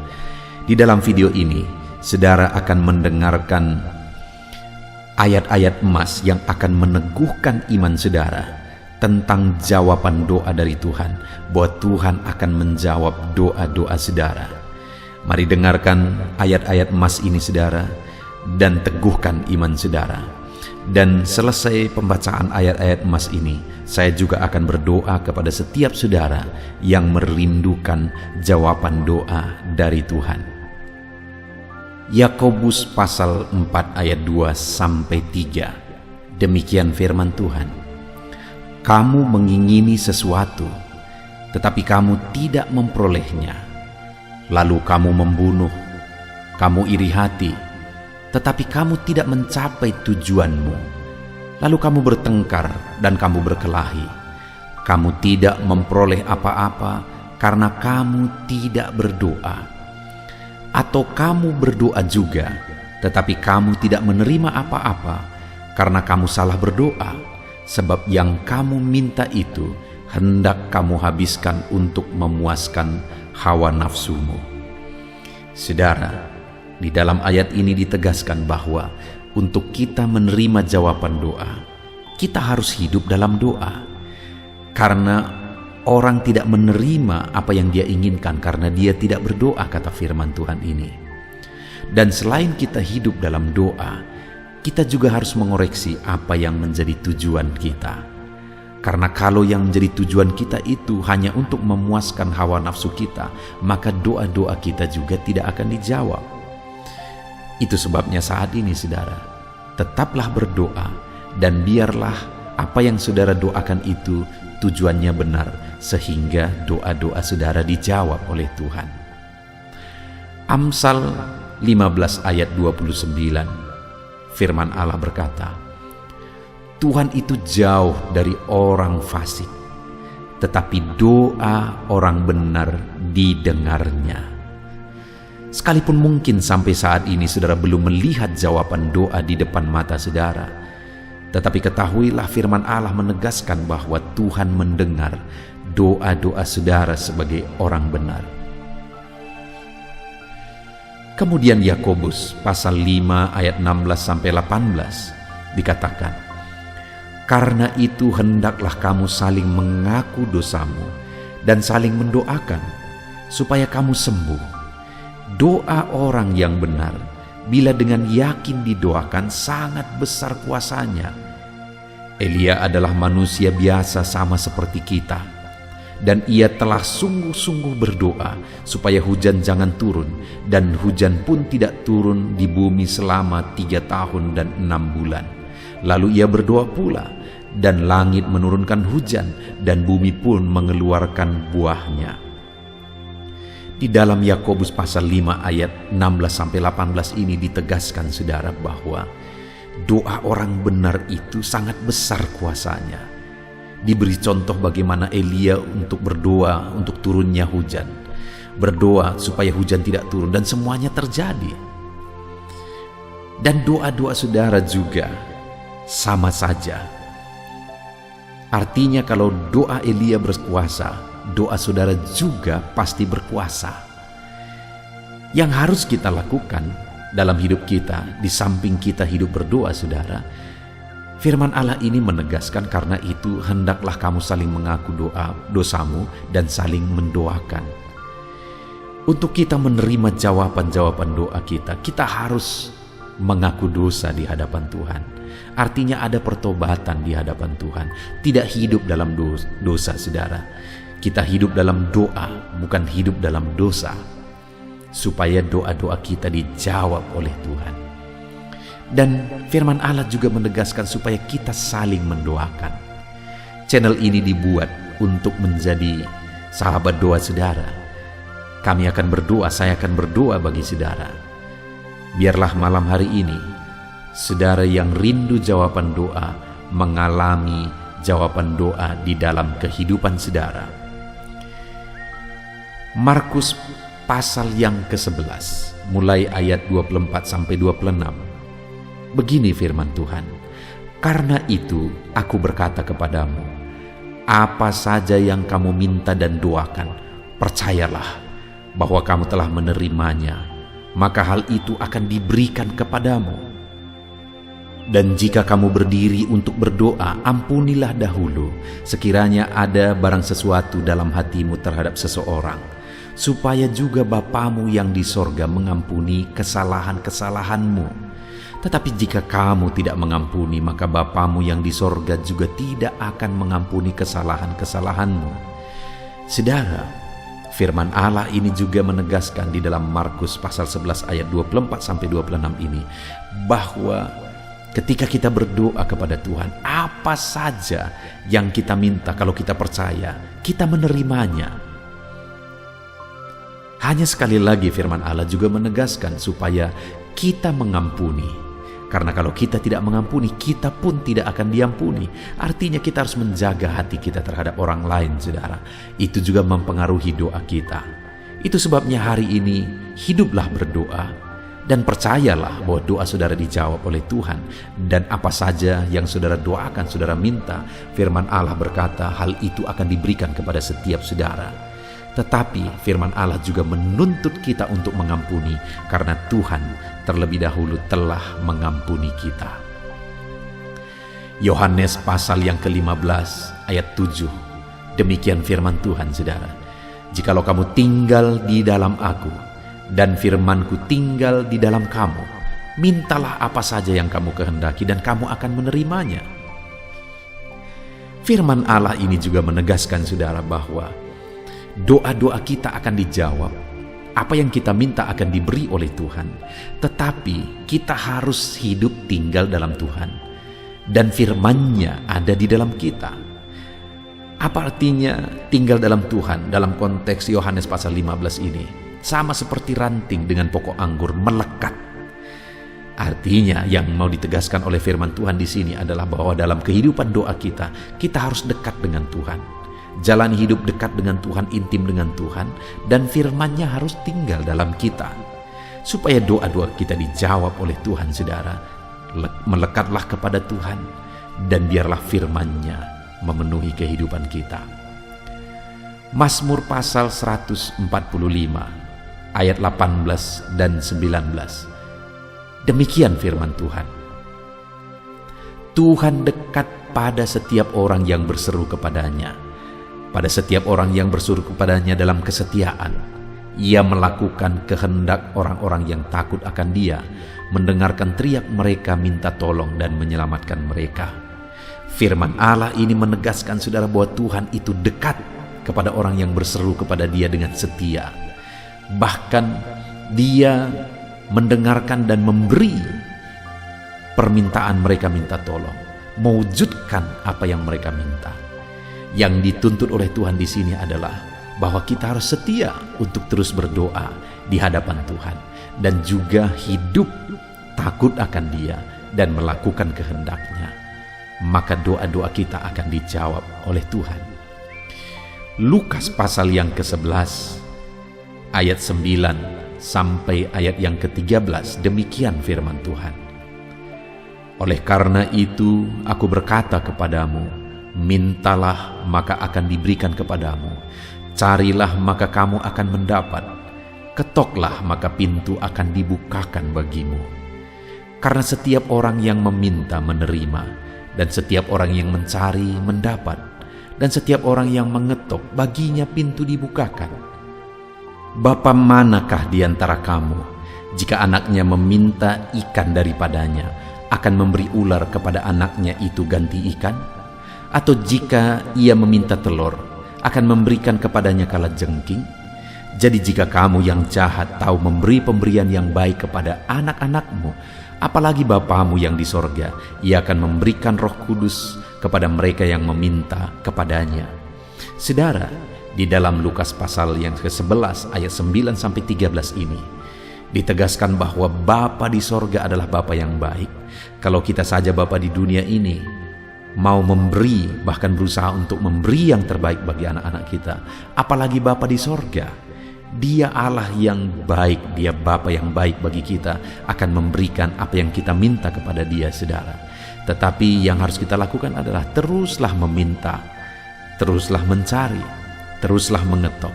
Di dalam video ini, saudara akan mendengarkan ayat-ayat emas yang akan meneguhkan iman saudara tentang jawaban doa dari Tuhan, bahwa Tuhan akan menjawab doa-doa saudara. Mari dengarkan ayat-ayat emas ini saudara, dan teguhkan iman saudara. Dan selesai pembacaan ayat-ayat emas ini, saya juga akan berdoa kepada setiap saudara yang merindukan jawaban doa dari Tuhan. Yakobus pasal 4 ayat 2-3. Demikian firman Tuhan. Kamu mengingini sesuatu, tetapi kamu tidak memperolehnya. Lalu kamu membunuh, kamu iri hati, tetapi kamu tidak mencapai tujuanmu. Lalu kamu bertengkar dan kamu berkelahi. Kamu tidak memperoleh apa-apa karena kamu tidak berdoa. Atau kamu berdoa juga, tetapi kamu tidak menerima apa-apa karena kamu salah berdoa. Sebab yang kamu minta itu hendak kamu habiskan untuk memuaskan hawa nafsumu. Saudara, di dalam ayat ini ditegaskan bahwa untuk kita menerima jawaban doa, kita harus hidup dalam doa. Karena orang tidak menerima apa yang dia inginkan karena dia tidak berdoa, kata firman Tuhan ini. Dan selain kita hidup dalam doa, kita juga harus mengoreksi apa yang menjadi tujuan kita. Karena kalau yang menjadi tujuan kita itu hanya untuk memuaskan hawa nafsu kita, maka doa-doa kita juga tidak akan dijawab. Itu sebabnya saat ini saudara, tetaplah berdoa dan biarlah apa yang saudara doakan itu tujuannya benar, sehingga doa-doa saudara dijawab oleh Tuhan. Amsal 15 ayat 29, firman Allah berkata, Tuhan itu jauh dari orang fasik, tetapi doa orang benar didengarnya. Sekalipun mungkin sampai saat ini saudara belum melihat jawaban doa di depan mata saudara, tetapi ketahuilah firman Allah menegaskan bahwa Tuhan mendengar doa-doa saudara sebagai orang benar. Kemudian Yakobus pasal 5 ayat 16-18 dikatakan, karena itu hendaklah kamu saling mengaku dosamu dan saling mendoakan supaya kamu sembuh. Doa orang yang benar bila dengan yakin didoakan sangat besar kuasanya. Elia adalah manusia biasa sama seperti kita, dan ia telah sungguh-sungguh berdoa supaya hujan jangan turun, dan hujan pun tidak turun di bumi selama 3 tahun dan 6 bulan. Lalu ia berdoa pula, dan langit menurunkan hujan, dan bumi pun mengeluarkan buahnya. Di dalam Yakobus pasal 5 ayat 16-18 ini ditegaskan saudara bahwa doa orang benar itu sangat besar kuasanya. Diberi contoh bagaimana Elia untuk berdoa untuk turunnya hujan, berdoa supaya hujan tidak turun, dan semuanya terjadi. Dan doa-doa saudara juga sama saja. Artinya kalau doa Elia berkuasa, doa saudara juga pasti berkuasa. Yang harus kita lakukan dalam hidup kita, di samping kita hidup berdoa saudara, firman Allah ini menegaskan, karena itu hendaklah kamu saling mengaku dosamu dan saling mendoakan. Untuk kita menerima jawaban-jawaban doa kita, kita harus mengaku dosa di hadapan Tuhan. Artinya ada pertobatan di hadapan Tuhan. Tidak hidup dalam dosa saudara. Kita hidup dalam doa, bukan hidup dalam dosa, supaya doa-doa kita dijawab oleh Tuhan. Dan firman Allah juga menegaskan supaya kita saling mendoakan. Channel ini dibuat untuk menjadi sahabat doa saudara. Kami akan berdoa, saya akan berdoa bagi saudara. Biarlah malam hari ini saudara yang rindu jawaban doa mengalami jawaban doa di dalam kehidupan saudara. Markus pasal yang ke-11 mulai ayat 24-26. Begini firman Tuhan, karena itu aku berkata kepadamu, apa saja yang kamu minta dan doakan, percayalah bahwa kamu telah menerimanya, maka hal itu akan diberikan kepadamu. Dan jika kamu berdiri untuk berdoa, ampunilah dahulu sekiranya ada barang sesuatu dalam hatimu terhadap seseorang, supaya juga Bapamu yang di sorga mengampuni kesalahan-kesalahanmu. Tetapi jika kamu tidak mengampuni, maka Bapamu yang di sorga juga tidak akan mengampuni kesalahan-kesalahanmu. Saudara, firman Allah ini juga menegaskan di dalam Markus pasal 11 ayat 24-26 ini, bahwa ketika kita berdoa kepada Tuhan, apa saja yang kita minta, kalau kita percaya, kita menerimanya. Hanya sekali lagi firman Allah juga menegaskan supaya kita mengampuni. Karena kalau kita tidak mengampuni, kita pun tidak akan diampuni. Artinya kita harus menjaga hati kita terhadap orang lain, saudara. Itu juga mempengaruhi doa kita. Itu sebabnya hari ini hiduplah berdoa. Dan percayalah bahwa doa saudara dijawab oleh Tuhan. Dan apa saja yang saudara doakan, saudara minta, firman Allah berkata hal itu akan diberikan kepada setiap saudara. Tetapi firman Allah juga menuntut kita untuk mengampuni, karena Tuhan terlebih dahulu telah mengampuni kita. Yohanes pasal yang ke-15 ayat 7. Demikian firman Tuhan, saudara. Jikalau kamu tinggal di dalam aku, dan firman-Ku tinggal di dalam kamu, mintalah apa saja yang kamu kehendaki, dan kamu akan menerimanya. Firman Allah ini juga menegaskan, saudara, bahwa doa-doa kita akan dijawab. Apa yang kita minta akan diberi oleh Tuhan. Tetapi kita harus hidup tinggal dalam Tuhan, dan firman-Nya ada di dalam kita. Apa artinya tinggal dalam Tuhan dalam konteks Yohanes pasal 15 ini? Sama seperti ranting dengan pokok anggur melekat. Artinya yang mau ditegaskan oleh firman Tuhan di sini adalah bahwa dalam kehidupan doa kita harus dekat dengan Tuhan. Jalani hidup dekat dengan Tuhan, intim dengan Tuhan, dan firman-Nya harus tinggal dalam kita. Supaya doa-doa kita dijawab oleh Tuhan, saudara, melekatlah kepada Tuhan, dan biarlah firman-Nya memenuhi kehidupan kita. Mazmur pasal 145 ayat 18 dan 19. Demikian firman Tuhan. Tuhan dekat pada setiap orang yang berseru kepadanya. Pada setiap orang yang berseru kepadanya dalam kesetiaan. Ia melakukan kehendak orang-orang yang takut akan Dia, mendengarkan teriak mereka minta tolong dan menyelamatkan mereka. Firman Allah ini menegaskan, saudara, bahwa Tuhan itu dekat kepada orang yang berseru kepada Dia dengan setia. Bahkan Dia mendengarkan dan memberi permintaan mereka minta tolong, mewujudkan apa yang mereka minta. Yang dituntut oleh Tuhan di sini adalah bahwa kita harus setia untuk terus berdoa di hadapan Tuhan, dan juga hidup takut akan Dia dan melakukan kehendak-Nya. Maka doa-doa kita akan dijawab oleh Tuhan. Lukas pasal yang ke-11 ayat 9 sampai ayat yang ke-13, demikian firman Tuhan. Oleh karena itu aku berkata kepadamu, mintalah maka akan diberikan kepadamu, carilah maka kamu akan mendapat, ketoklah maka pintu akan dibukakan bagimu. Karena setiap orang yang meminta menerima, dan setiap orang yang mencari mendapat, dan setiap orang yang mengetok baginya pintu dibukakan. Bapa manakah di antara kamu, jika anaknya meminta ikan daripadanya, akan memberi ular kepada anaknya itu ganti ikan? Atau jika ia meminta telur, akan memberikan kepadanya kalajengking? Jadi jika kamu yang jahat tahu memberi pemberian yang baik kepada anak-anakmu, apalagi Bapamu yang di sorga, Ia akan memberikan Roh Kudus kepada mereka yang meminta kepadanya. Saudara, di dalam Lukas pasal yang ke-11 ayat 9 sampai 13 ini ditegaskan bahwa Bapa di sorga adalah Bapa yang baik. Kalau kita saja Bapa di dunia ini mau memberi, bahkan berusaha untuk memberi yang terbaik bagi anak-anak kita, apalagi Bapa di sorga. Dia Allah yang baik, Dia Bapa yang baik bagi kita, akan memberikan apa yang kita minta kepada Dia, saudara. Tetapi yang harus kita lakukan adalah teruslah meminta, teruslah mencari, teruslah mengetok,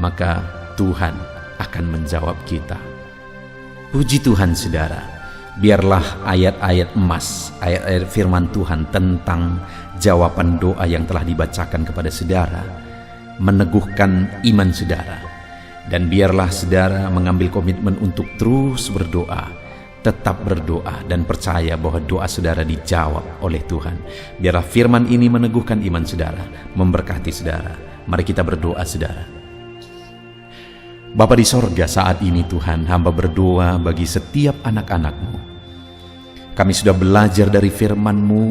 maka Tuhan akan menjawab kita. Puji Tuhan, saudara. Biarlah ayat-ayat emas, ayat-ayat firman Tuhan tentang jawaban doa yang telah dibacakan kepada saudara meneguhkan iman saudara. Dan biarlah saudara mengambil komitmen untuk terus berdoa, tetap berdoa, dan percaya bahwa doa saudara dijawab oleh Tuhan. Biarlah firman ini meneguhkan iman saudara, memberkati saudara. Mari kita berdoa, saudara. Bapa di sorga, saat ini Tuhan, hamba berdoa bagi setiap anak-anak-Mu. Kami sudah belajar dari firman-Mu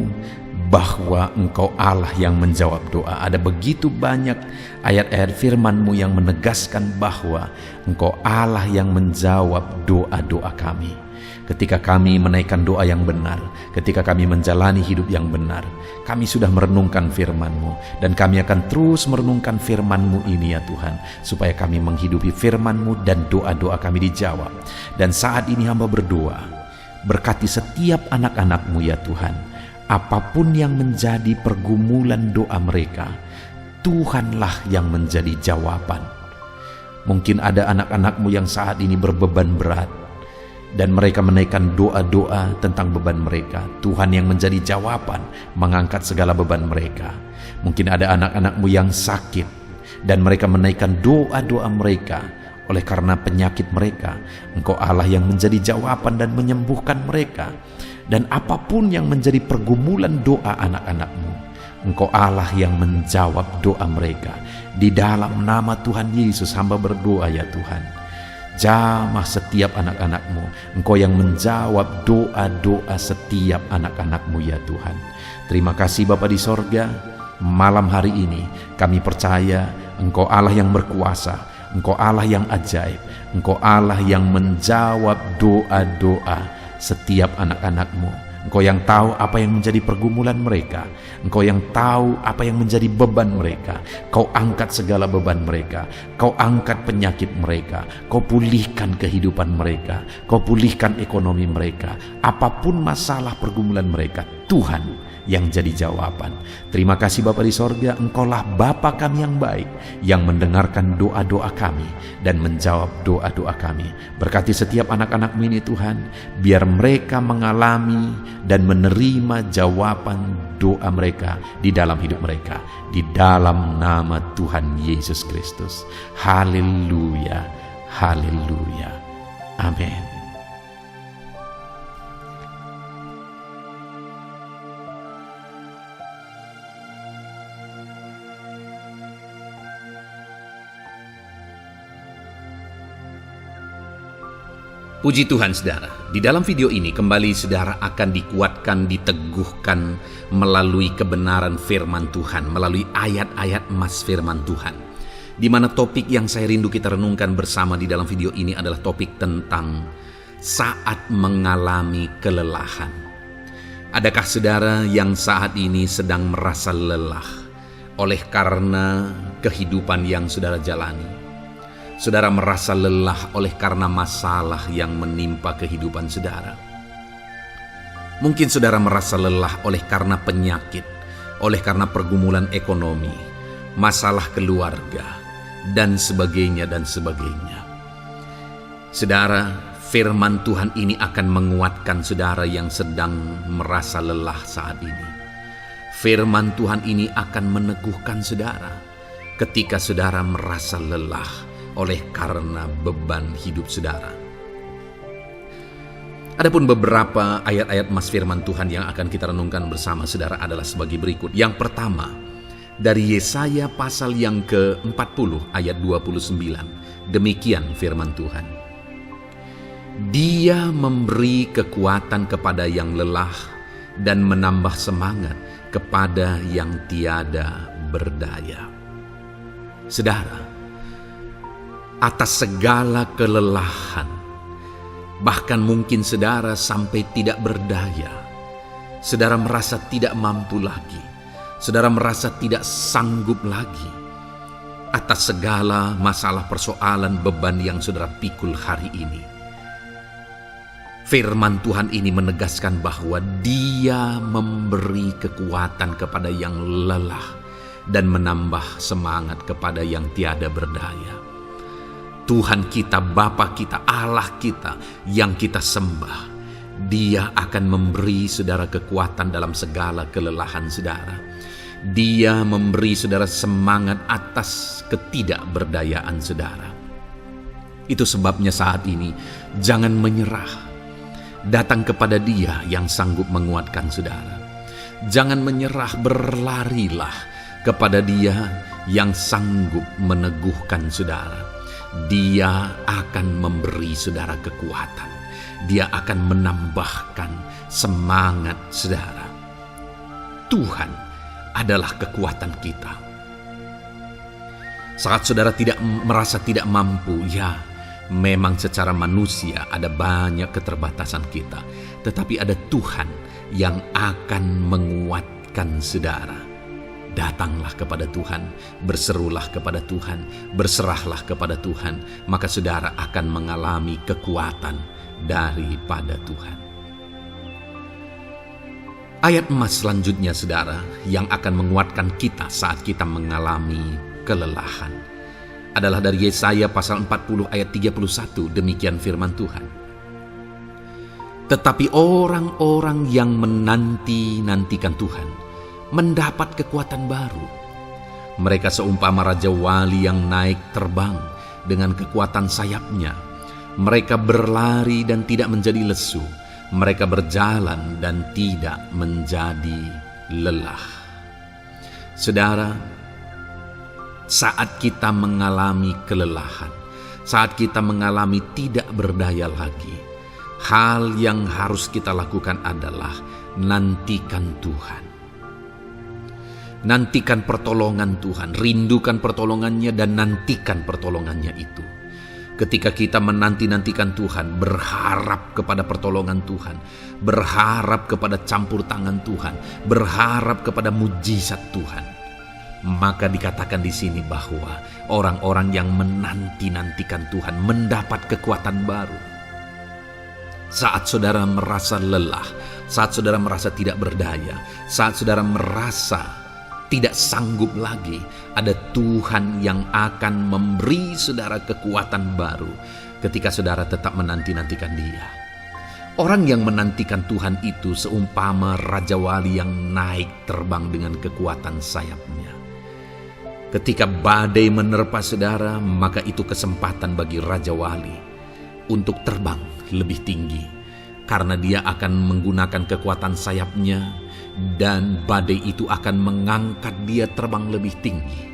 bahwa Engkau Allah yang menjawab doa. Ada begitu banyak ayat-ayat firman-Mu yang menegaskan bahwa Engkau Allah yang menjawab doa-doa kami. Ketika kami menaikkan doa yang benar, ketika kami menjalani hidup yang benar, kami sudah merenungkan firman-Mu, dan kami akan terus merenungkan firman-Mu ini ya Tuhan, supaya kami menghidupi firman-Mu dan doa-doa kami dijawab. Dan saat ini hamba berdoa, berkati setiap anak-anak-Mu ya Tuhan, apapun yang menjadi pergumulan doa mereka, Tuhanlah yang menjadi jawaban. Mungkin ada anak-anak-Mu yang saat ini berbeban berat, dan mereka menaikkan doa-doa tentang beban mereka. Tuhan yang menjadi jawaban mengangkat segala beban mereka. Mungkin ada anak-anak-Mu yang sakit, dan mereka menaikkan doa-doa mereka. Oleh karena penyakit mereka, Engkau Allah yang menjadi jawaban dan menyembuhkan mereka. Dan apapun yang menjadi pergumulan doa anak-anak-Mu, Engkau Allah yang menjawab doa mereka. Di dalam nama Tuhan Yesus hamba berdoa ya Tuhan. Jamah setiap anak-anak-Mu. Engkau yang menjawab doa-doa setiap anak-anak-Mu ya Tuhan. Terima kasih Bapa di sorga. Malam hari ini kami percaya Engkau Allah yang berkuasa, Engkau Allah yang ajaib, Engkau Allah yang menjawab doa-doa setiap anak-anak-Mu. Engkau yang tahu apa yang menjadi pergumulan mereka. Engkau yang tahu apa yang menjadi beban mereka. Kau angkat segala beban mereka. Kau angkat penyakit mereka. Kau pulihkan kehidupan mereka. Kau pulihkan ekonomi mereka. Apapun masalah pergumulan mereka, Tuhan yang jadi jawaban. Terima kasih Bapa di sorga, Engkaulah Bapa kami yang baik, yang mendengarkan doa-doa kami dan menjawab doa-doa kami. Berkati setiap anak-anak-Mu ini Tuhan, biar mereka mengalami dan menerima jawaban doa mereka di dalam hidup mereka, di dalam nama Tuhan Yesus Kristus. Haleluya, haleluya, amin. Puji Tuhan saudara, di dalam video ini kembali saudara akan dikuatkan, diteguhkan melalui kebenaran firman Tuhan, melalui ayat-ayat emas firman Tuhan. Di mana topik yang saya rindu kita renungkan bersama di dalam video ini adalah topik tentang saat mengalami kelelahan. Adakah saudara yang saat ini sedang merasa lelah oleh karena kehidupan yang saudara jalani? Saudara merasa lelah oleh karena masalah yang menimpa kehidupan saudara. Mungkin saudara merasa lelah oleh karena penyakit, oleh karena pergumulan ekonomi, masalah keluarga, dan sebagainya dan sebagainya. Saudara, firman Tuhan ini akan menguatkan saudara yang sedang merasa lelah saat ini. Firman Tuhan ini akan meneguhkan saudara ketika saudara merasa lelah oleh karena beban hidup saudara. Adapun beberapa ayat-ayat emas firman Tuhan yang akan kita renungkan bersama saudara adalah sebagai berikut. Yang pertama, dari Yesaya pasal yang ke-40 ayat 29. Demikian firman Tuhan. Dia memberi kekuatan kepada yang lelah dan menambah semangat kepada yang tiada berdaya. Saudara, atas segala kelelahan, bahkan mungkin saudara sampai tidak berdaya, saudara merasa tidak mampu lagi, saudara merasa tidak sanggup lagi, atas segala masalah persoalan beban yang saudara pikul hari ini. Firman Tuhan ini menegaskan bahwa Dia memberi kekuatan kepada yang lelah dan menambah semangat kepada yang tiada berdaya. Tuhan kita, Bapa kita, Allah kita yang kita sembah, Dia akan memberi saudara kekuatan dalam segala kelelahan saudara. Dia memberi saudara semangat atas ketidakberdayaan saudara. Itu sebabnya saat ini jangan menyerah. Datang kepada Dia yang sanggup menguatkan saudara. Jangan menyerah, berlarilah kepada Dia yang sanggup meneguhkan saudara. Dia akan memberi saudara kekuatan. Dia akan menambahkan semangat saudara. Tuhan adalah kekuatan kita. Saat saudara merasa tidak mampu, ya memang secara manusia ada banyak keterbatasan kita. Tetapi ada Tuhan yang akan menguatkan saudara. Datanglah kepada Tuhan, berserulah kepada Tuhan, berserahlah kepada Tuhan, maka saudara akan mengalami kekuatan daripada Tuhan. Ayat emas selanjutnya saudara yang akan menguatkan kita saat kita mengalami kelelahan adalah dari Yesaya pasal 40 ayat 31. Demikian firman Tuhan. Tetapi orang-orang yang menanti-nantikan Tuhan mendapat kekuatan baru. Mereka seumpama raja wali yang naik terbang dengan kekuatan sayapnya. Mereka berlari dan tidak menjadi lesu. Mereka berjalan dan tidak menjadi lelah. Saudara, saat kita mengalami kelelahan, saat kita mengalami tidak berdaya lagi, hal yang harus kita lakukan adalah nantikan Tuhan. Nantikan pertolongan Tuhan, rindukan pertolongannya dan nantikan pertolongannya itu. Ketika kita menanti-nantikan Tuhan, berharap kepada pertolongan Tuhan, berharap kepada campur tangan Tuhan, berharap kepada mujizat Tuhan, maka dikatakan di sini bahwa orang-orang yang menanti-nantikan Tuhan mendapat kekuatan baru. Saat saudara merasa lelah, saat saudara merasa tidak berdaya, saat saudara merasa tidak sanggup lagi, ada Tuhan yang akan memberi saudara kekuatan baru ketika saudara tetap menanti-nantikan Dia. Orang yang menantikan Tuhan itu seumpama Raja Wali yang naik terbang dengan kekuatan sayapnya. Ketika badai menerpa saudara, maka itu kesempatan bagi Raja Wali untuk terbang lebih tinggi, karena dia akan menggunakan kekuatan sayapnya dan badai itu akan mengangkat dia terbang lebih tinggi.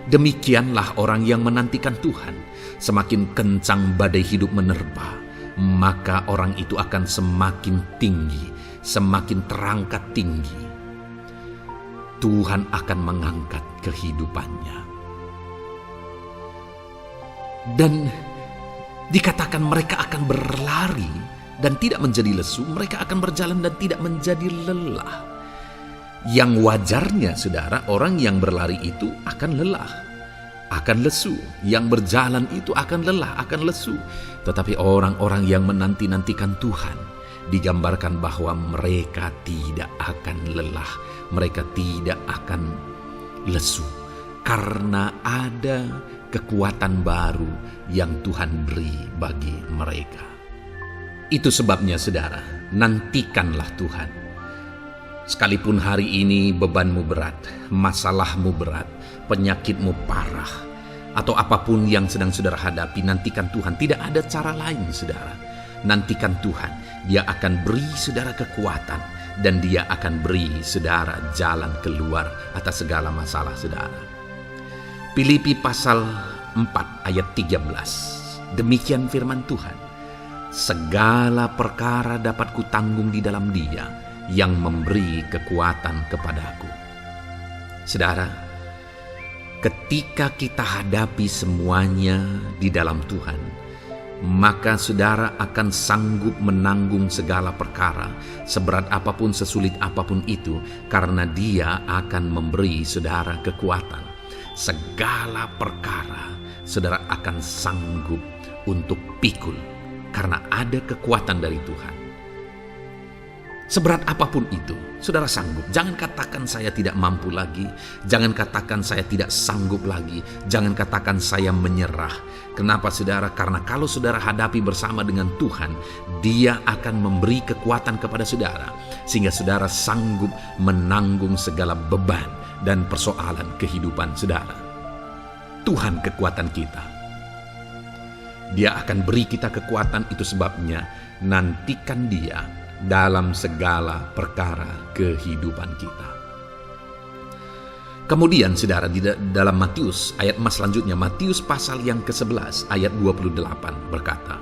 Demikianlah orang yang menantikan Tuhan. Semakin kencang badai hidup menerpa, maka orang itu akan semakin tinggi, semakin terangkat tinggi. Tuhan akan mengangkat kehidupannya. Dan dikatakan mereka akan berlari dan tidak menjadi lesu, mereka akan berjalan dan tidak menjadi lelah. Yang wajarnya, saudara, orang yang berlari itu akan lelah, akan lesu. Yang berjalan itu akan lelah, akan lesu. Tetapi orang-orang yang menanti-nantikan Tuhan, digambarkan bahwa mereka tidak akan lelah, mereka tidak akan lesu, karena ada kekuatan baru yang Tuhan beri bagi mereka. Itu sebabnya saudara, nantikanlah Tuhan. Sekalipun hari ini bebanmu berat, masalahmu berat, penyakitmu parah, atau apapun yang sedang saudara hadapi, nantikan Tuhan. Tidak ada cara lain saudara. Nantikan Tuhan. Dia akan beri saudara kekuatan dan Dia akan beri saudara jalan keluar atas segala masalah saudara. Filipi pasal 4 ayat 13. Demikian firman Tuhan. Segala perkara dapat kutanggung di dalam Dia yang memberi kekuatan kepadaku. Saudara, ketika kita hadapi semuanya di dalam Tuhan, maka saudara akan sanggup menanggung segala perkara, seberat apapun, sesulit apapun itu, karena Dia akan memberi saudara kekuatan. Segala perkara saudara akan sanggup untuk pikul, karena ada kekuatan dari Tuhan. Seberat apapun itu, saudara sanggup. Jangan katakan saya tidak mampu lagi. Jangan katakan saya tidak sanggup lagi. Jangan katakan saya menyerah. Kenapa saudara? Karena kalau saudara hadapi bersama dengan Tuhan, Dia akan memberi kekuatan kepada saudara, sehingga saudara sanggup menanggung segala beban dan persoalan kehidupan saudara. Tuhan kekuatan kita. Dia akan beri kita kekuatan, itu sebabnya nantikan Dia dalam segala perkara kehidupan kita. Kemudian saudara, di dalam Matius ayat selanjutnya, Matius pasal yang ke-11 ayat 28 berkata,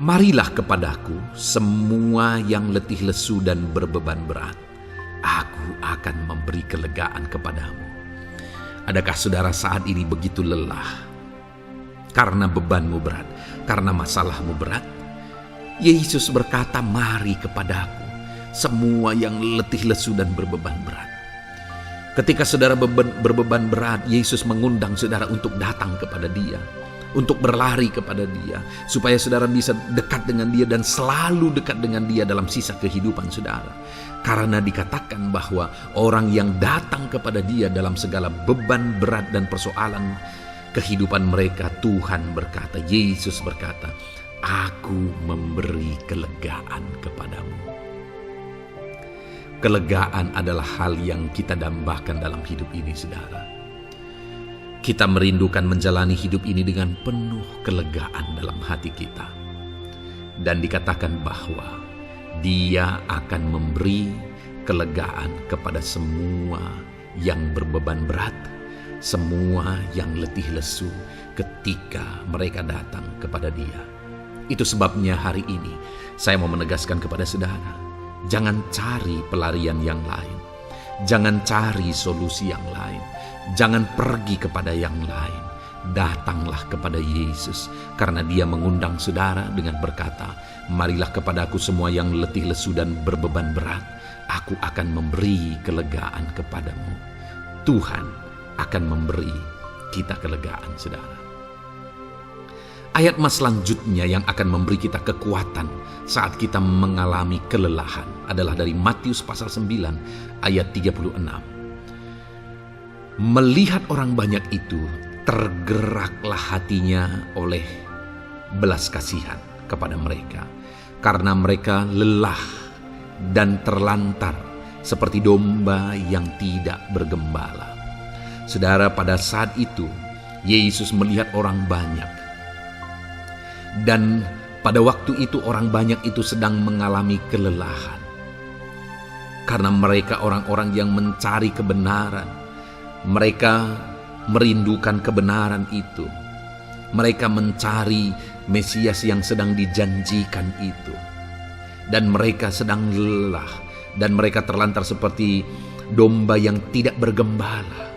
"Marilah kepadaku semua yang letih lesu dan berbeban berat, aku akan memberi kelegaan kepadamu." Adakah saudara saat ini begitu lelah karena bebanmu berat, karena masalahmu berat? Yesus berkata, "Mari kepadaku semua yang letih lesu dan berbeban berat." Ketika saudara berbeban berat, Yesus mengundang saudara untuk datang kepada Dia, untuk berlari kepada Dia, supaya saudara bisa dekat dengan Dia dan selalu dekat dengan Dia dalam sisa kehidupan saudara. Karena dikatakan bahwa orang yang datang kepada Dia dalam segala beban berat dan persoalan kehidupan mereka, Tuhan berkata, Yesus berkata, Aku memberi kelegaan kepadamu. Kelegaan adalah hal yang kita dambakan dalam hidup ini, saudara. Kita merindukan menjalani hidup ini dengan penuh kelegaan dalam hati kita. Dan dikatakan bahwa Dia akan memberi kelegaan kepada semua yang berbeban berat, semua yang letih lesu ketika mereka datang kepada Dia. Itu sebabnya hari ini saya mau menegaskan kepada saudara, jangan cari pelarian yang lain, jangan cari solusi yang lain, jangan pergi kepada yang lain. Datanglah kepada Yesus, karena Dia mengundang saudara dengan berkata, marilah kepadaku semua yang letih lesu dan berbeban berat, aku akan memberi kelegaan kepadamu. Tuhan akan memberi kita kelegaan, saudara. Ayat mas selanjutnya yang akan memberi kita kekuatan saat kita mengalami kelelahan adalah dari Matius pasal 9 ayat 36. Melihat orang banyak itu, tergeraklah hatinya oleh belas kasihan kepada mereka, karena mereka lelah dan terlantar seperti domba yang tidak bergembala. Saudara, pada saat itu Yesus melihat orang banyak, dan pada waktu itu orang banyak itu sedang mengalami kelelahan, karena mereka orang-orang yang mencari kebenaran. Mereka merindukan kebenaran itu. Mereka mencari Mesias yang sedang dijanjikan itu. Dan mereka sedang lelah. Dan mereka terlantar seperti domba yang tidak bergembala.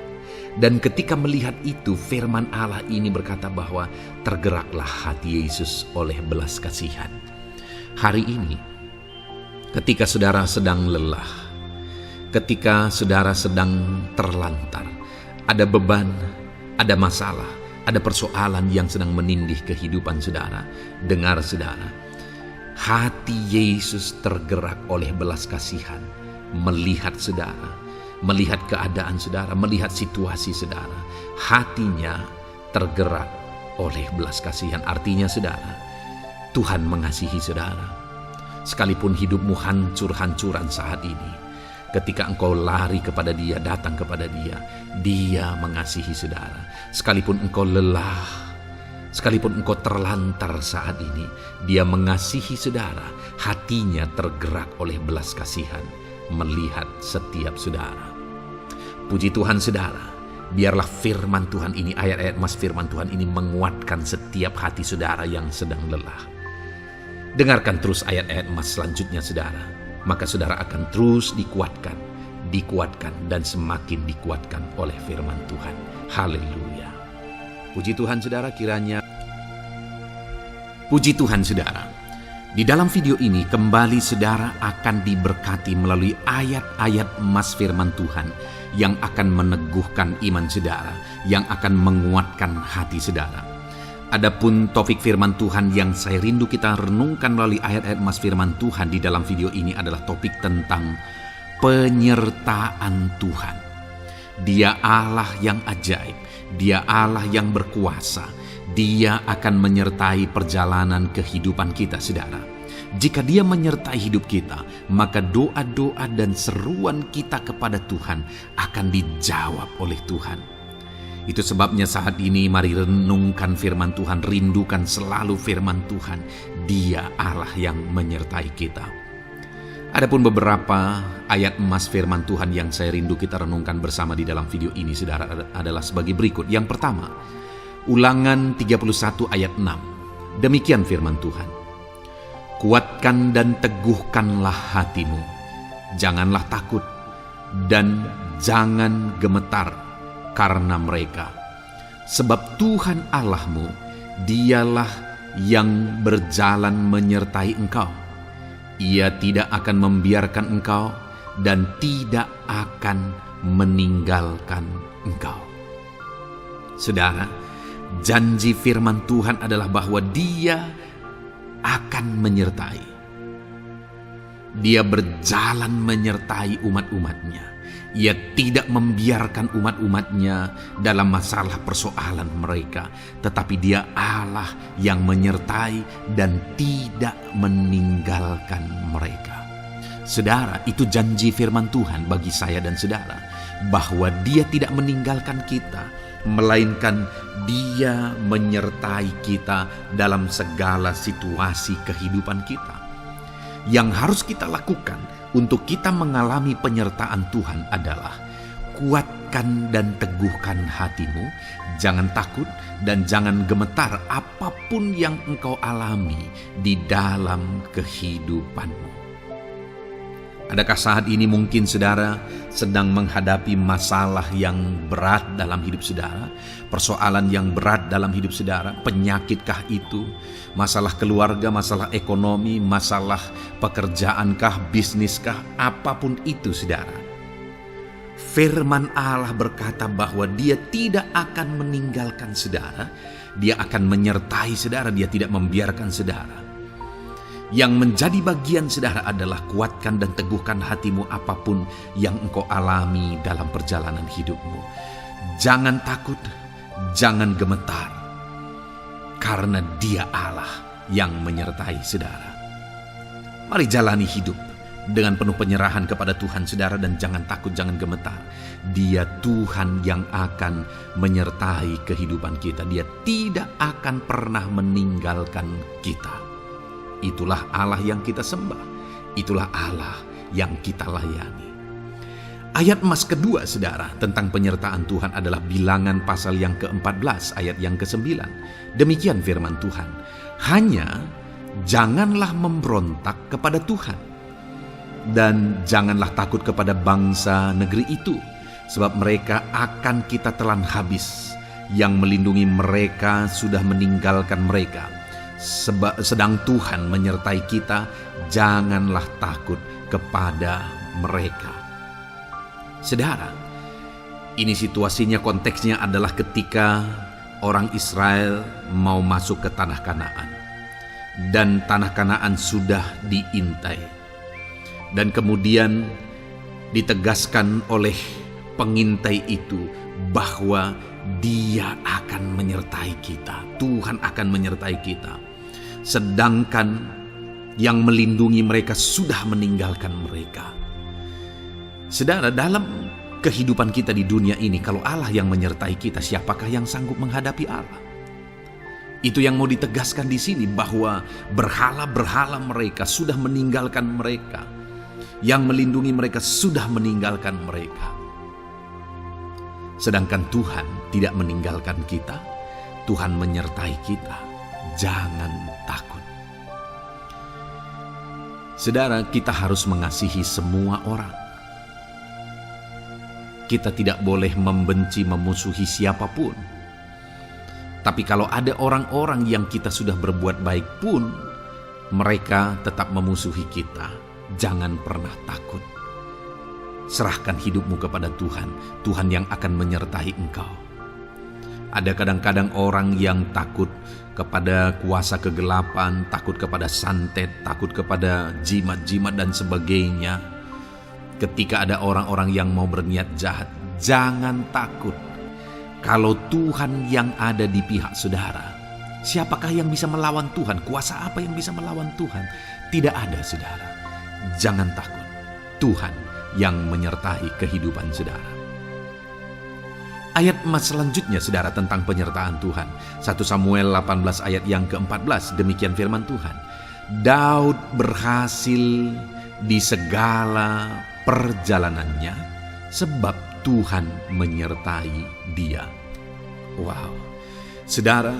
Dan ketika melihat itu, firman Allah ini berkata bahwa tergeraklah hati Yesus oleh belas kasihan. Hari ini, ketika saudara sedang lelah, ketika saudara sedang terlantar, ada beban, ada masalah, ada persoalan yang sedang menindih kehidupan saudara. Dengar saudara, hati Yesus tergerak oleh belas kasihan, melihat saudara, melihat keadaan saudara, melihat situasi saudara. Hatinya tergerak oleh belas kasihan. Artinya saudara, Tuhan mengasihi saudara. Sekalipun hidupmu hancur-hancuran saat ini, ketika engkau lari kepada Dia, datang kepada Dia, Dia mengasihi saudara. Sekalipun engkau lelah, sekalipun engkau terlantar saat ini, Dia mengasihi saudara. Hatinya tergerak oleh belas kasihan melihat setiap saudara. Puji Tuhan saudara, biarlah firman Tuhan ini, ayat-ayat mas firman Tuhan ini menguatkan setiap hati saudara yang sedang lelah. Dengarkan terus ayat-ayat mas selanjutnya saudara, maka saudara akan terus dikuatkan, dan semakin dikuatkan oleh firman Tuhan. Haleluya. Puji Tuhan saudara, kiranya. Puji Tuhan saudara, di dalam video ini kembali saudara akan diberkati melalui ayat-ayat emas firman Tuhan yang akan meneguhkan iman saudara, yang akan menguatkan hati saudara. Adapun topik firman Tuhan yang saya rindu kita renungkan melalui ayat-ayat emas firman Tuhan di dalam video ini adalah topik tentang penyertaan Tuhan. Dia Allah yang ajaib, Dia Allah yang berkuasa. Dia akan menyertai perjalanan kehidupan kita saudara. Jika Dia menyertai hidup kita, maka doa-doa dan seruan kita kepada Tuhan akan dijawab oleh Tuhan. Itu sebabnya saat ini mari renungkan firman Tuhan, rindukan selalu firman Tuhan. Dia Allah yang menyertai kita. Adapun beberapa ayat emas firman Tuhan yang saya rindu kita renungkan bersama di dalam video ini saudara adalah sebagai berikut. Yang pertama, Ulangan 31 ayat 6. Demikian firman Tuhan. Kuatkan dan teguhkanlah hatimu. Janganlah takut dan jangan gemetar karena mereka. Sebab Tuhan Allahmu, Dialah yang berjalan menyertai engkau. Ia tidak akan membiarkan engkau dan tidak akan meninggalkan engkau. Saudara, janji firman Tuhan adalah bahwa Dia akan menyertai. Dia berjalan menyertai umat-umatnya. Ia tidak membiarkan umat-umatnya dalam masalah persoalan mereka, tetapi Dia Allah yang menyertai dan tidak meninggalkan mereka. Saudara, itu janji firman Tuhan bagi saya dan saudara, bahwa Dia tidak meninggalkan kita, melainkan Dia menyertai kita dalam segala situasi kehidupan kita. Yang harus kita lakukan untuk kita mengalami penyertaan Tuhan adalah kuatkan dan teguhkan hatimu, jangan takut dan jangan gemetar apapun yang engkau alami di dalam kehidupanmu. Adakah saat ini mungkin saudara sedang menghadapi masalah yang berat dalam hidup saudara? Persoalan yang berat dalam hidup saudara? Penyakitkah itu? Masalah keluarga, masalah ekonomi, masalah pekerjaankah, bisniskah? Apapun itu saudara. Firman Allah berkata bahwa Dia tidak akan meninggalkan saudara. Dia akan menyertai saudara, Dia tidak membiarkan saudara. Yang menjadi bagian saudara adalah kuatkan dan teguhkan hatimu apapun yang engkau alami dalam perjalanan hidupmu. Jangan takut, jangan gemetar, karena Dia Allah yang menyertai saudara. Mari jalani hidup dengan penuh penyerahan kepada Tuhan saudara, dan jangan takut, jangan gemetar. Dia Tuhan yang akan menyertai kehidupan kita. Dia tidak akan pernah meninggalkan kita. Itulah Allah yang kita sembah. Itulah Allah yang kita layani. Ayat emas kedua saudara tentang penyertaan Tuhan adalah Bilangan pasal yang ke-14 ayat yang ke-9. Demikian firman Tuhan. Hanya janganlah memberontak kepada Tuhan, dan janganlah takut kepada bangsa negeri itu, sebab mereka akan kita telan habis. Yang melindungi mereka sudah meninggalkan mereka. Sedang Tuhan menyertai kita, janganlah takut kepada mereka. Saudara, ini situasinya, konteksnya adalah ketika orang Israel mau masuk ke tanah Kanaan. Dan tanah Kanaan sudah diintai. Dan kemudian ditegaskan oleh pengintai itu bahwa Dia akan menyertai kita. Tuhan akan menyertai kita. Sedangkan yang melindungi mereka sudah meninggalkan mereka. Saudara, dalam kehidupan kita di dunia ini, kalau Allah yang menyertai kita, siapakah yang sanggup menghadapi Allah? Itu yang mau ditegaskan di sini, bahwa berhala-berhala mereka sudah meninggalkan mereka. Yang melindungi mereka sudah meninggalkan mereka. Sedangkan Tuhan tidak meninggalkan kita. Tuhan menyertai kita. Jangan takut. Saudara, kita harus mengasihi semua orang. Kita tidak boleh membenci, memusuhi siapapun. Tapi kalau ada orang-orang yang kita sudah berbuat baik pun, mereka tetap memusuhi kita, jangan pernah takut. Serahkan hidupmu kepada Tuhan. Tuhan yang akan menyertai engkau. Ada kadang-kadang orang yang takut kepada kuasa kegelapan, takut kepada santet, takut kepada jimat-jimat dan sebagainya. Ketika ada orang-orang yang mau berniat jahat, jangan takut. Kalau Tuhan yang ada di pihak saudara, siapakah yang bisa melawan Tuhan? Kuasa apa yang bisa melawan Tuhan? Tidak ada, saudara. Jangan takut. Tuhan yang menyertai kehidupan saudara. Ayat emas selanjutnya saudara tentang penyertaan Tuhan. 1 Samuel 18 ayat yang ke-14, demikian firman Tuhan. Daud berhasil di segala perjalanannya sebab Tuhan menyertai dia. Wow. Saudara,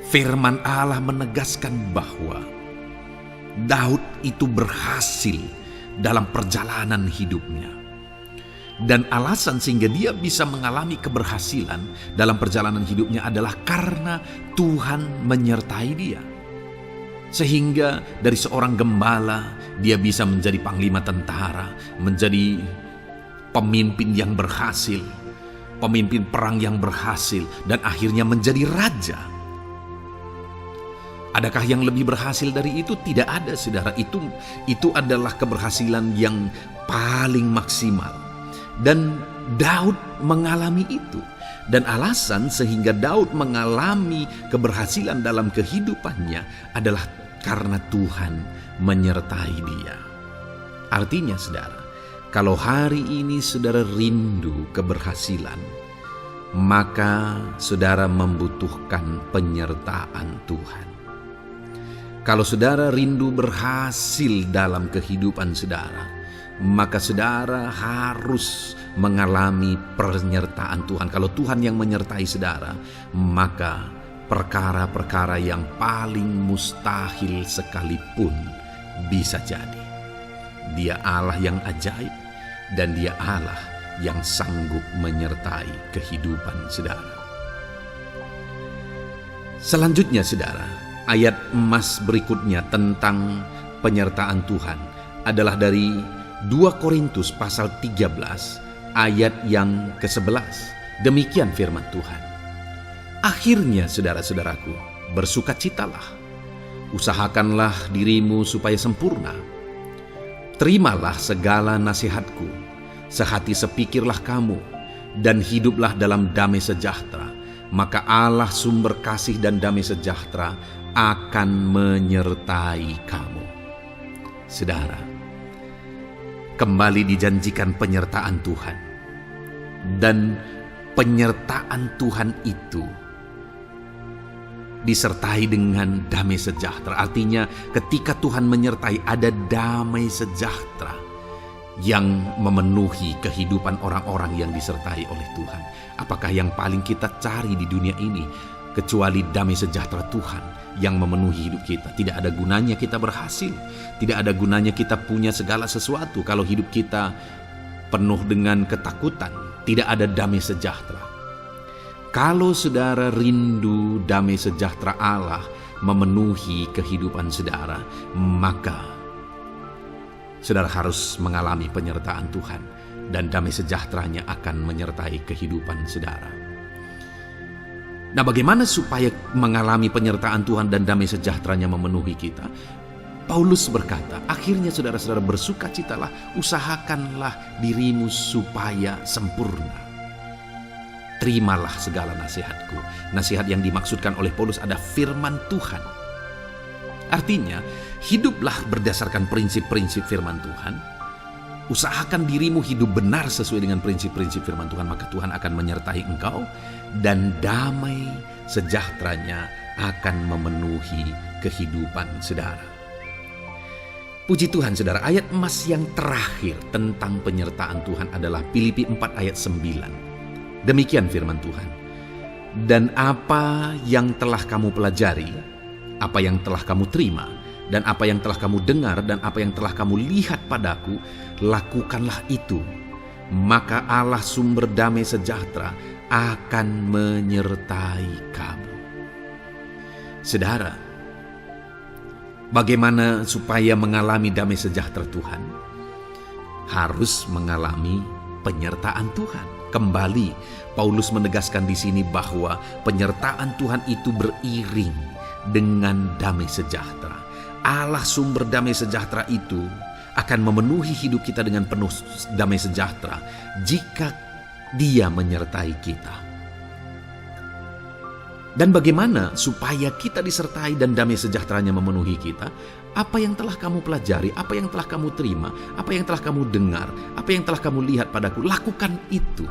firman Allah menegaskan bahwa Daud itu berhasil dalam perjalanan hidupnya. Dan alasan sehingga dia bisa mengalami keberhasilan dalam perjalanan hidupnya adalah karena Tuhan menyertai dia. Sehingga dari seorang gembala, dia bisa menjadi panglima tentara, menjadi pemimpin yang berhasil, pemimpin perang yang berhasil, dan akhirnya menjadi raja. Adakah yang lebih berhasil dari itu? Tidak ada, saudara. Itu adalah keberhasilan yang paling maksimal. Dan Daud mengalami itu. Dan alasan sehingga Daud mengalami keberhasilan dalam kehidupannya adalah karena Tuhan menyertai dia. Artinya saudara, kalau hari ini saudara rindu keberhasilan, maka saudara membutuhkan penyertaan Tuhan. Kalau saudara rindu berhasil dalam kehidupan saudara, maka saudara harus mengalami penyertaan Tuhan. Kalau Tuhan yang menyertai saudara, maka perkara-perkara yang paling mustahil sekalipun bisa jadi. Dia Allah yang ajaib, dan Dia Allah yang sanggup menyertai kehidupan saudara. Selanjutnya saudara, ayat emas berikutnya tentang penyertaan Tuhan adalah dari 2 Korintus pasal 13 ayat yang ke-11. Demikian firman Tuhan. Akhirnya saudara-saudaraku, bersukacitalah, usahakanlah dirimu supaya sempurna. Terimalah segala nasihatku, sehati sepikirlah kamu, dan hiduplah dalam damai sejahtera. Maka Allah sumber kasih dan damai sejahtera akan menyertai kamu. Saudara, kembali dijanjikan penyertaan Tuhan. Dan penyertaan Tuhan itu disertai dengan damai sejahtera. Artinya ketika Tuhan menyertai, ada damai sejahtera yang memenuhi kehidupan orang-orang yang disertai oleh Tuhan. Apakah yang paling kita cari di dunia ini kecuali damai sejahtera Tuhan yang memenuhi hidup kita? Tidak ada gunanya kita berhasil, tidak ada gunanya kita punya segala sesuatu kalau hidup kita penuh dengan ketakutan, tidak ada damai sejahtera. Kalau saudara rindu damai sejahtera Allah memenuhi kehidupan saudara, maka saudara harus mengalami penyertaan Tuhan, dan damai sejahteranya akan menyertai kehidupan saudara. Nah, bagaimana supaya mengalami penyertaan Tuhan dan damai sejahteranya memenuhi kita? Paulus berkata, akhirnya saudara-saudara bersukacitalah, usahakanlah dirimu supaya sempurna. Terimalah segala nasihatku. Nasihat yang dimaksudkan oleh Paulus ada firman Tuhan. Artinya, hiduplah berdasarkan prinsip-prinsip firman Tuhan. Usahakan dirimu hidup benar sesuai dengan prinsip-prinsip firman Tuhan, maka Tuhan akan menyertai engkau, dan damai sejahteranya akan memenuhi kehidupan saudara. Puji Tuhan saudara, ayat emas yang terakhir tentang penyertaan Tuhan adalah Filipi 4 ayat 9. Demikian firman Tuhan. Dan apa yang telah kamu pelajari, apa yang telah kamu terima, dan apa yang telah kamu dengar, dan apa yang telah kamu lihat padaku, lakukanlah itu. Maka Allah sumber damai sejahtera akan menyertai kamu. Saudara, bagaimana supaya mengalami damai sejahtera Tuhan? Harus mengalami penyertaan Tuhan. Kembali, Paulus menegaskan di sini bahwa penyertaan Tuhan itu beriring dengan damai sejahtera. Allah sumber damai sejahtera itu akan memenuhi hidup kita dengan penuh damai sejahtera jika Dia menyertai kita. Dan bagaimana supaya kita disertai dan damai sejahteranya memenuhi kita? Apa yang telah kamu pelajari, apa yang telah kamu terima, apa yang telah kamu dengar, apa yang telah kamu lihat padaku, lakukan itu.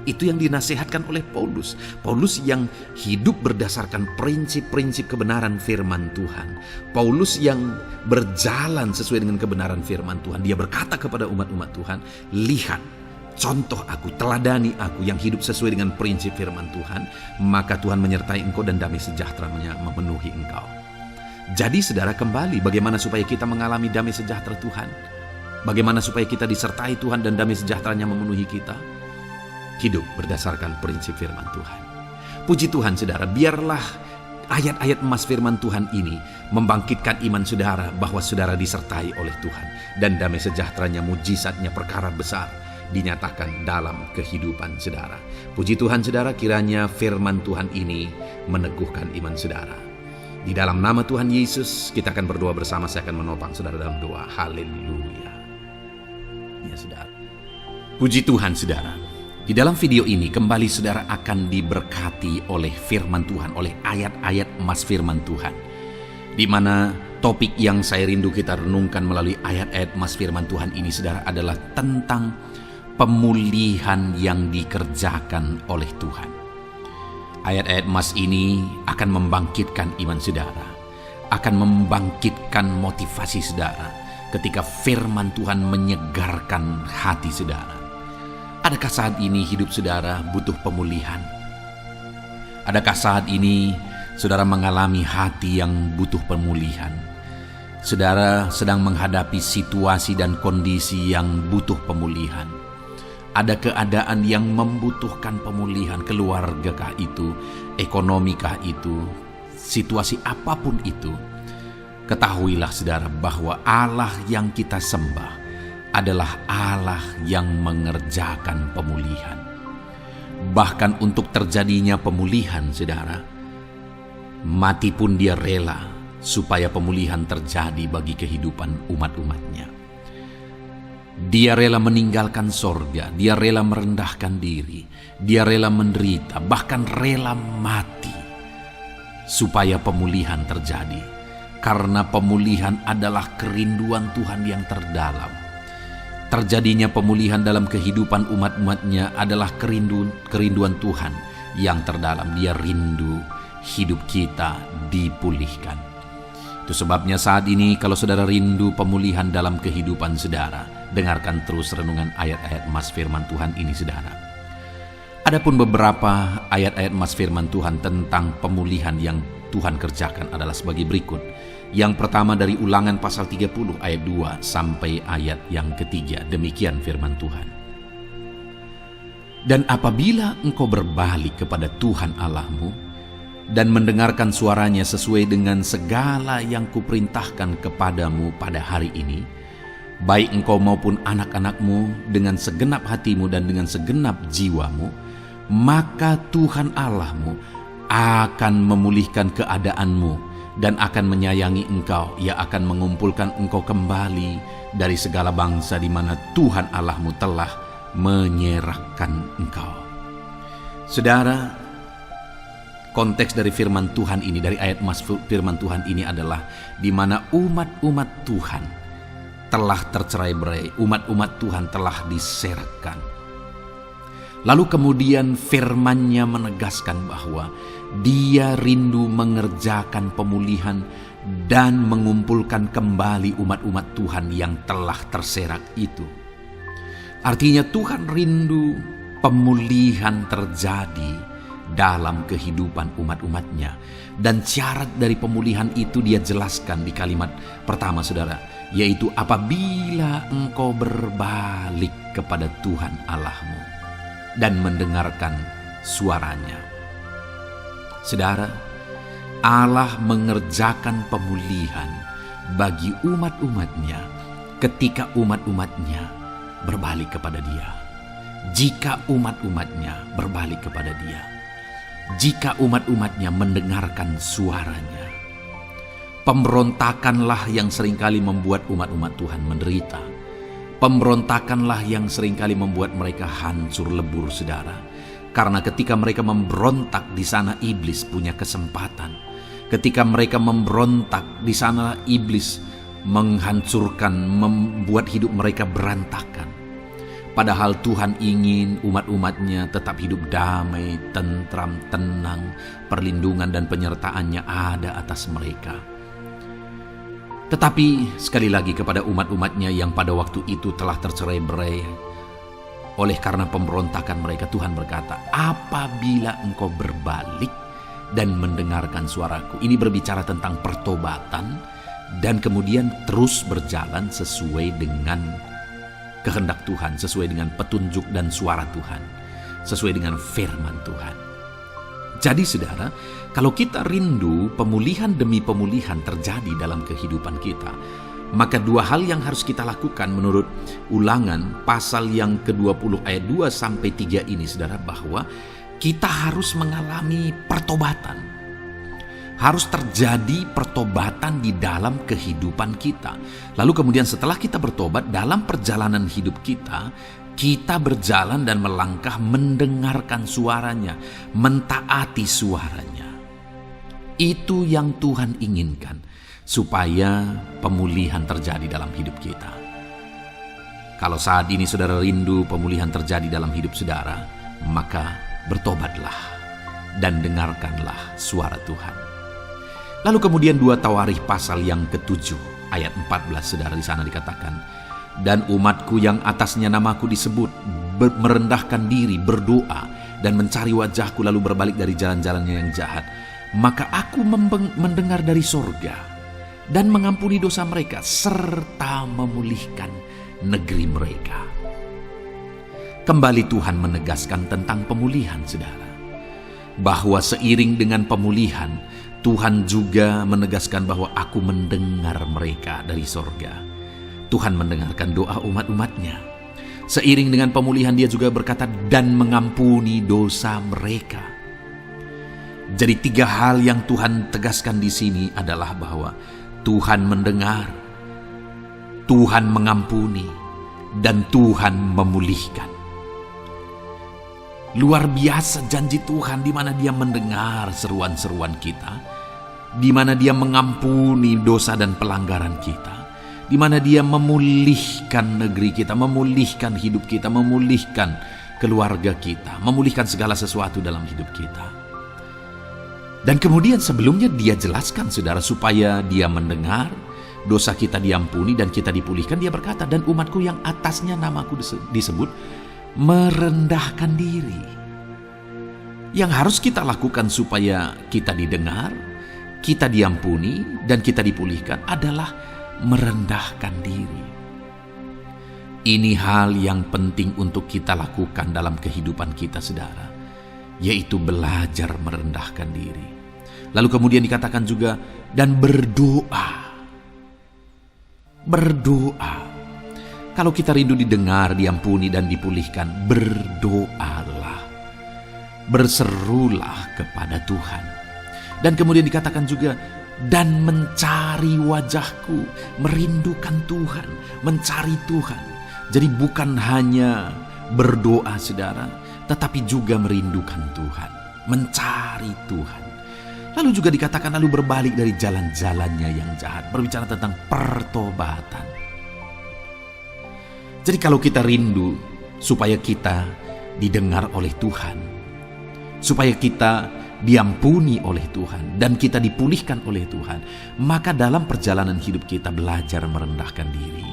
Itu yang dinasihatkan oleh Paulus. Paulus yang hidup berdasarkan prinsip-prinsip kebenaran firman Tuhan. Paulus yang berjalan sesuai dengan kebenaran firman Tuhan. Dia berkata kepada umat-umat Tuhan, lihat, contoh aku, teladani aku yang hidup sesuai dengan prinsip firman Tuhan, maka Tuhan menyertai engkau dan damai sejahteranya memenuhi engkau. Jadi saudara, kembali bagaimana supaya kita mengalami damai sejahtera Tuhan? Bagaimana supaya kita disertai Tuhan dan damai sejahteranya memenuhi kita? Hidup berdasarkan prinsip firman Tuhan. Puji Tuhan saudara, biarlah ayat-ayat emas firman Tuhan ini membangkitkan iman saudara bahwa saudara disertai oleh Tuhan, dan damai sejahteranya, mujizatnya, perkara besar dinyatakan dalam kehidupan saudara. Puji Tuhan saudara, kiranya firman Tuhan ini meneguhkan iman saudara. Di dalam nama Tuhan Yesus kita akan berdoa bersama. Saya akan menopang saudara dalam doa. Haleluya. Ya saudara, Puji Tuhan saudara, di dalam video ini kembali saudara akan diberkati oleh firman Tuhan, oleh ayat-ayat emas firman Tuhan, di mana topik yang saya rindu kita renungkan melalui ayat-ayat emas firman Tuhan ini saudara adalah tentang pemulihan yang dikerjakan oleh Tuhan. Ayat-ayat emas ini akan membangkitkan iman saudara, akan membangkitkan motivasi saudara ketika firman Tuhan menyegarkan hati saudara. Adakah saat ini hidup saudara butuh pemulihan? Adakah saat ini saudara mengalami hati yang butuh pemulihan? Saudara sedang menghadapi situasi dan kondisi yang butuh pemulihan. Ada keadaan yang membutuhkan pemulihan, keluargakah itu, ekonomikah itu, situasi apapun itu. Ketahuilah saudara bahwa Allah yang kita sembah adalah Allah yang mengerjakan pemulihan. Bahkan untuk terjadinya pemulihan saudara, mati pun dia rela supaya pemulihan terjadi bagi kehidupan umat-umatnya. Dia rela meninggalkan sorga, dia rela merendahkan diri, dia rela menderita, bahkan rela mati supaya pemulihan terjadi. Karena pemulihan adalah kerinduan Tuhan yang terdalam. Terjadinya pemulihan dalam kehidupan umat-umatnya adalah kerinduan Tuhan yang terdalam. Dia rindu hidup kita dipulihkan. Itu sebabnya saat ini kalau saudara rindu pemulihan dalam kehidupan saudara, dengarkan terus renungan ayat-ayat emas firman Tuhan ini saudara. Adapun beberapa ayat-ayat emas firman Tuhan tentang pemulihan yang Tuhan kerjakan adalah sebagai berikut. Yang pertama dari Ulangan pasal 30 ayat 2 sampai ayat yang ketiga. Demikian firman Tuhan. Dan apabila engkau berbalik kepada Tuhan Allahmu dan mendengarkan suaranya sesuai dengan segala yang kuperintahkan kepadamu pada hari ini, baik engkau maupun anak-anakmu dengan segenap hatimu dan dengan segenap jiwamu, maka Tuhan Allahmu akan memulihkan keadaanmu dan akan menyayangi engkau. Ia akan mengumpulkan engkau kembali dari segala bangsa di mana Tuhan Allahmu telah menyerahkan engkau. Saudara, konteks dari firman Tuhan ini, dari ayat emas firman Tuhan ini adalah di mana umat-umat Tuhan telah tercerai-berai, umat-umat Tuhan telah diserahkan. Lalu kemudian firman-Nya menegaskan bahwa Dia rindu mengerjakan pemulihan dan mengumpulkan kembali umat-umat Tuhan yang telah terserak itu. Artinya Tuhan rindu pemulihan terjadi dalam kehidupan umat-umatnya. Dan syarat dari pemulihan itu Dia jelaskan di kalimat pertama saudara, yaitu apabila engkau berbalik kepada Tuhan Allahmu dan mendengarkan suaranya. Saudara, Allah mengerjakan pemulihan bagi umat-umatnya ketika umat-umatnya berbalik kepada Dia. Jika umat-umatnya berbalik kepada Dia, jika umat-umatnya mendengarkan suaranya. Pemberontakanlah yang seringkali membuat umat-umat Tuhan menderita. Pemberontakanlah yang seringkali membuat mereka hancur lebur saudara. Karena ketika mereka memberontak, di sana iblis punya kesempatan. Ketika mereka memberontak, di sana iblis menghancurkan, membuat hidup mereka berantakan. Padahal Tuhan ingin umat-umatnya tetap hidup damai, tentram, tenang, perlindungan dan penyertaan-Nya ada atas mereka. Tetapi sekali lagi kepada umat-umatnya yang pada waktu itu telah tercerai-berai, oleh karena pemberontakan mereka, Tuhan berkata, apabila engkau berbalik dan mendengarkan suaraku. Ini berbicara tentang pertobatan dan kemudian terus berjalan sesuai dengan kehendak Tuhan, sesuai dengan petunjuk dan suara Tuhan, sesuai dengan firman Tuhan. Jadi saudara, kalau kita rindu pemulihan demi pemulihan terjadi dalam kehidupan kita, maka dua hal yang harus kita lakukan menurut Ulangan pasal yang ke-20 ayat 2 sampai 3 ini saudara, bahwa kita harus mengalami pertobatan. Harus terjadi pertobatan di dalam kehidupan kita. Lalu kemudian setelah kita bertobat, dalam perjalanan hidup kita Kita berjalan dan melangkah mendengarkan suaranya, mentaati suaranya. Itu yang Tuhan inginkan, supaya pemulihan terjadi dalam hidup kita. Kalau saat ini saudara rindu pemulihan terjadi dalam hidup saudara, maka bertobatlah dan dengarkanlah suara Tuhan. Lalu kemudian 2 Tawarikh pasal yang ke-7 ayat 14 saudara, di sana dikatakan, dan umatku yang atasnya namaku disebut merendahkan diri, berdoa dan mencari wajahku, lalu berbalik dari jalan-jalannya yang jahat, maka aku mendengar dari sorga dan mengampuni dosa mereka serta memulihkan negeri mereka. Kembali Tuhan menegaskan tentang pemulihan saudara, bahwa seiring dengan pemulihan Tuhan juga menegaskan bahwa aku mendengar mereka dari sorga. Tuhan mendengarkan doa umat-umatnya. Seiring dengan pemulihan dia juga berkata dan mengampuni dosa mereka. Jadi 3 hal yang Tuhan tegaskan di sini adalah bahwa Tuhan mendengar, Tuhan mengampuni, dan Tuhan memulihkan. Luar biasa janji Tuhan, di mana Dia mendengar seruan-seruan kita, di mana Dia mengampuni dosa dan pelanggaran kita, di mana Dia memulihkan negeri kita, memulihkan hidup kita, memulihkan keluarga kita, memulihkan segala sesuatu dalam hidup kita. Dan kemudian sebelumnya Dia jelaskan saudara, supaya Dia mendengar, dosa kita diampuni dan kita dipulihkan. Dia berkata, dan umatku yang atasnya namaku disebut merendahkan diri. Yang harus kita lakukan supaya kita didengar, kita diampuni, dan kita dipulihkan adalah merendahkan diri. Ini hal yang penting untuk kita lakukan dalam kehidupan kita saudara, yaitu belajar merendahkan diri. Lalu kemudian dikatakan juga, dan berdoa. Berdoa. Kalau kita rindu didengar, diampuni, dan dipulihkan, berdoalah. Berserulah kepada Tuhan. Dan kemudian dikatakan juga, dan mencari wajahku, merindukan Tuhan, mencari Tuhan. Jadi bukan hanya berdoa saudara, tetapi juga merindukan Tuhan, mencari Tuhan. Lalu juga dikatakan lalu berbalik dari jalan-jalannya yang jahat, berbicara tentang pertobatan. Jadi kalau kita rindu supaya kita didengar oleh Tuhan, supaya kita diampuni oleh Tuhan, dan kita dipulihkan oleh Tuhan, maka dalam perjalanan hidup kita belajar merendahkan diri.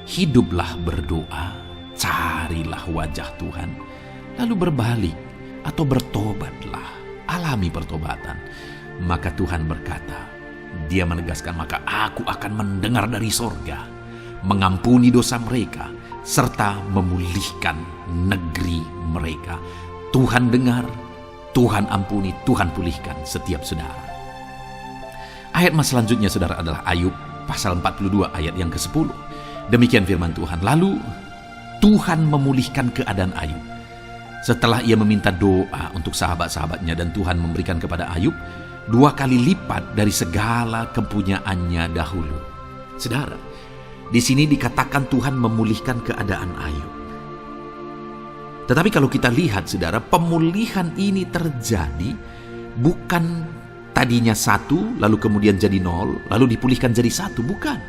Hiduplah berdoa, carilah wajah Tuhan, lalu berbalik atau bertobatlah, alami pertobatan. Maka Tuhan berkata, Dia menegaskan, maka aku akan mendengar dari sorga, mengampuni dosa mereka, serta memulihkan negeri mereka. Tuhan dengar, Tuhan ampuni, Tuhan pulihkan setiap saudara. Ayat mas selanjutnya saudara adalah Ayub pasal 42 ayat yang ke-10. Demikian firman Tuhan. Lalu Tuhan memulihkan keadaan Ayub setelah ia meminta doa untuk sahabat-sahabatnya, dan Tuhan memberikan kepada Ayub 2 kali lipat dari segala kepunyaannya dahulu. Saudara, di sini dikatakan Tuhan memulihkan keadaan Ayub. Tetapi kalau kita lihat saudara, pemulihan ini terjadi bukan tadinya 1 lalu kemudian jadi 0 lalu dipulihkan jadi 1, bukan.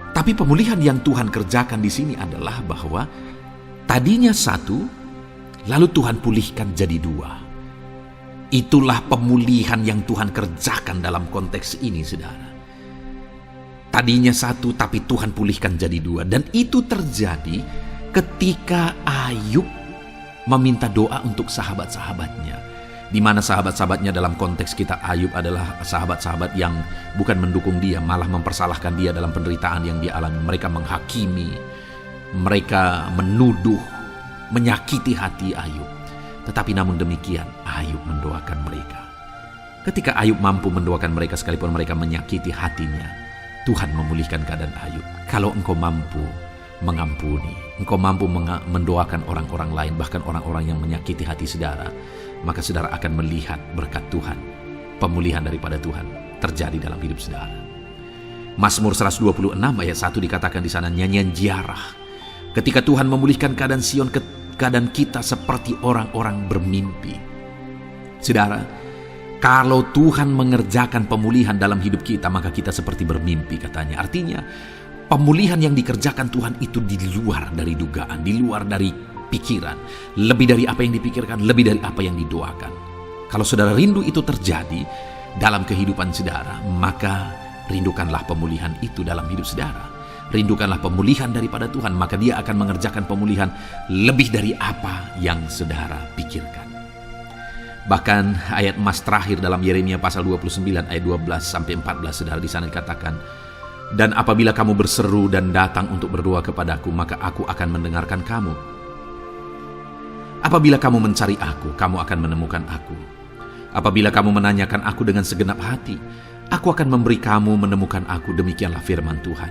Tapi pemulihan yang Tuhan kerjakan di sini adalah bahwa tadinya 1 lalu Tuhan pulihkan jadi 2. Itulah pemulihan yang Tuhan kerjakan dalam konteks ini saudara. Tadinya 1 tapi Tuhan pulihkan jadi 2. Dan itu terjadi ketika Ayub meminta doa untuk sahabat-sahabatnya, di mana sahabat-sahabatnya dalam konteks kita Ayub adalah sahabat-sahabat yang bukan mendukung dia, malah mempersalahkan dia dalam penderitaan yang dia alami. Mereka menghakimi, mereka menuduh, menyakiti hati Ayub. Tetapi namun demikian Ayub mendoakan mereka. Ketika Ayub mampu mendoakan mereka sekalipun mereka menyakiti hatinya, Tuhan memulihkan keadaan Ayub. Kalau engkau mampu mengampuni, engkau mampu mendoakan orang-orang lain, bahkan orang-orang yang menyakiti hati saudara, maka saudara akan melihat berkat Tuhan, pemulihan daripada Tuhan terjadi dalam hidup saudara. Mazmur 126 ayat 1 dikatakan di sana, nyanyian ziarah Ketika Tuhan memulihkan keadaan Sion, keadaan kita seperti orang-orang bermimpi. Saudara, kalau Tuhan mengerjakan pemulihan dalam hidup kita, maka kita seperti bermimpi katanya. Artinya, pemulihan yang dikerjakan Tuhan itu di luar dari dugaan, di luar dari pikiran, lebih dari apa yang dipikirkan, lebih dari apa yang didoakan. Kalau saudara rindu itu terjadi dalam kehidupan saudara, maka rindukanlah pemulihan itu dalam hidup saudara. Rindukanlah pemulihan daripada Tuhan, maka Dia akan mengerjakan pemulihan lebih dari apa yang saudara pikirkan. Bahkan ayat emas terakhir dalam Yeremia pasal 29 ayat 12-14, saudara, di sana dikatakan, "Dan apabila kamu berseru dan datang untuk berdoa kepadaku, maka aku akan mendengarkan kamu. Apabila kamu mencari aku, kamu akan menemukan aku. Apabila kamu menanyakan aku dengan segenap hati, aku akan memberi kamu menemukan aku, demikianlah firman Tuhan.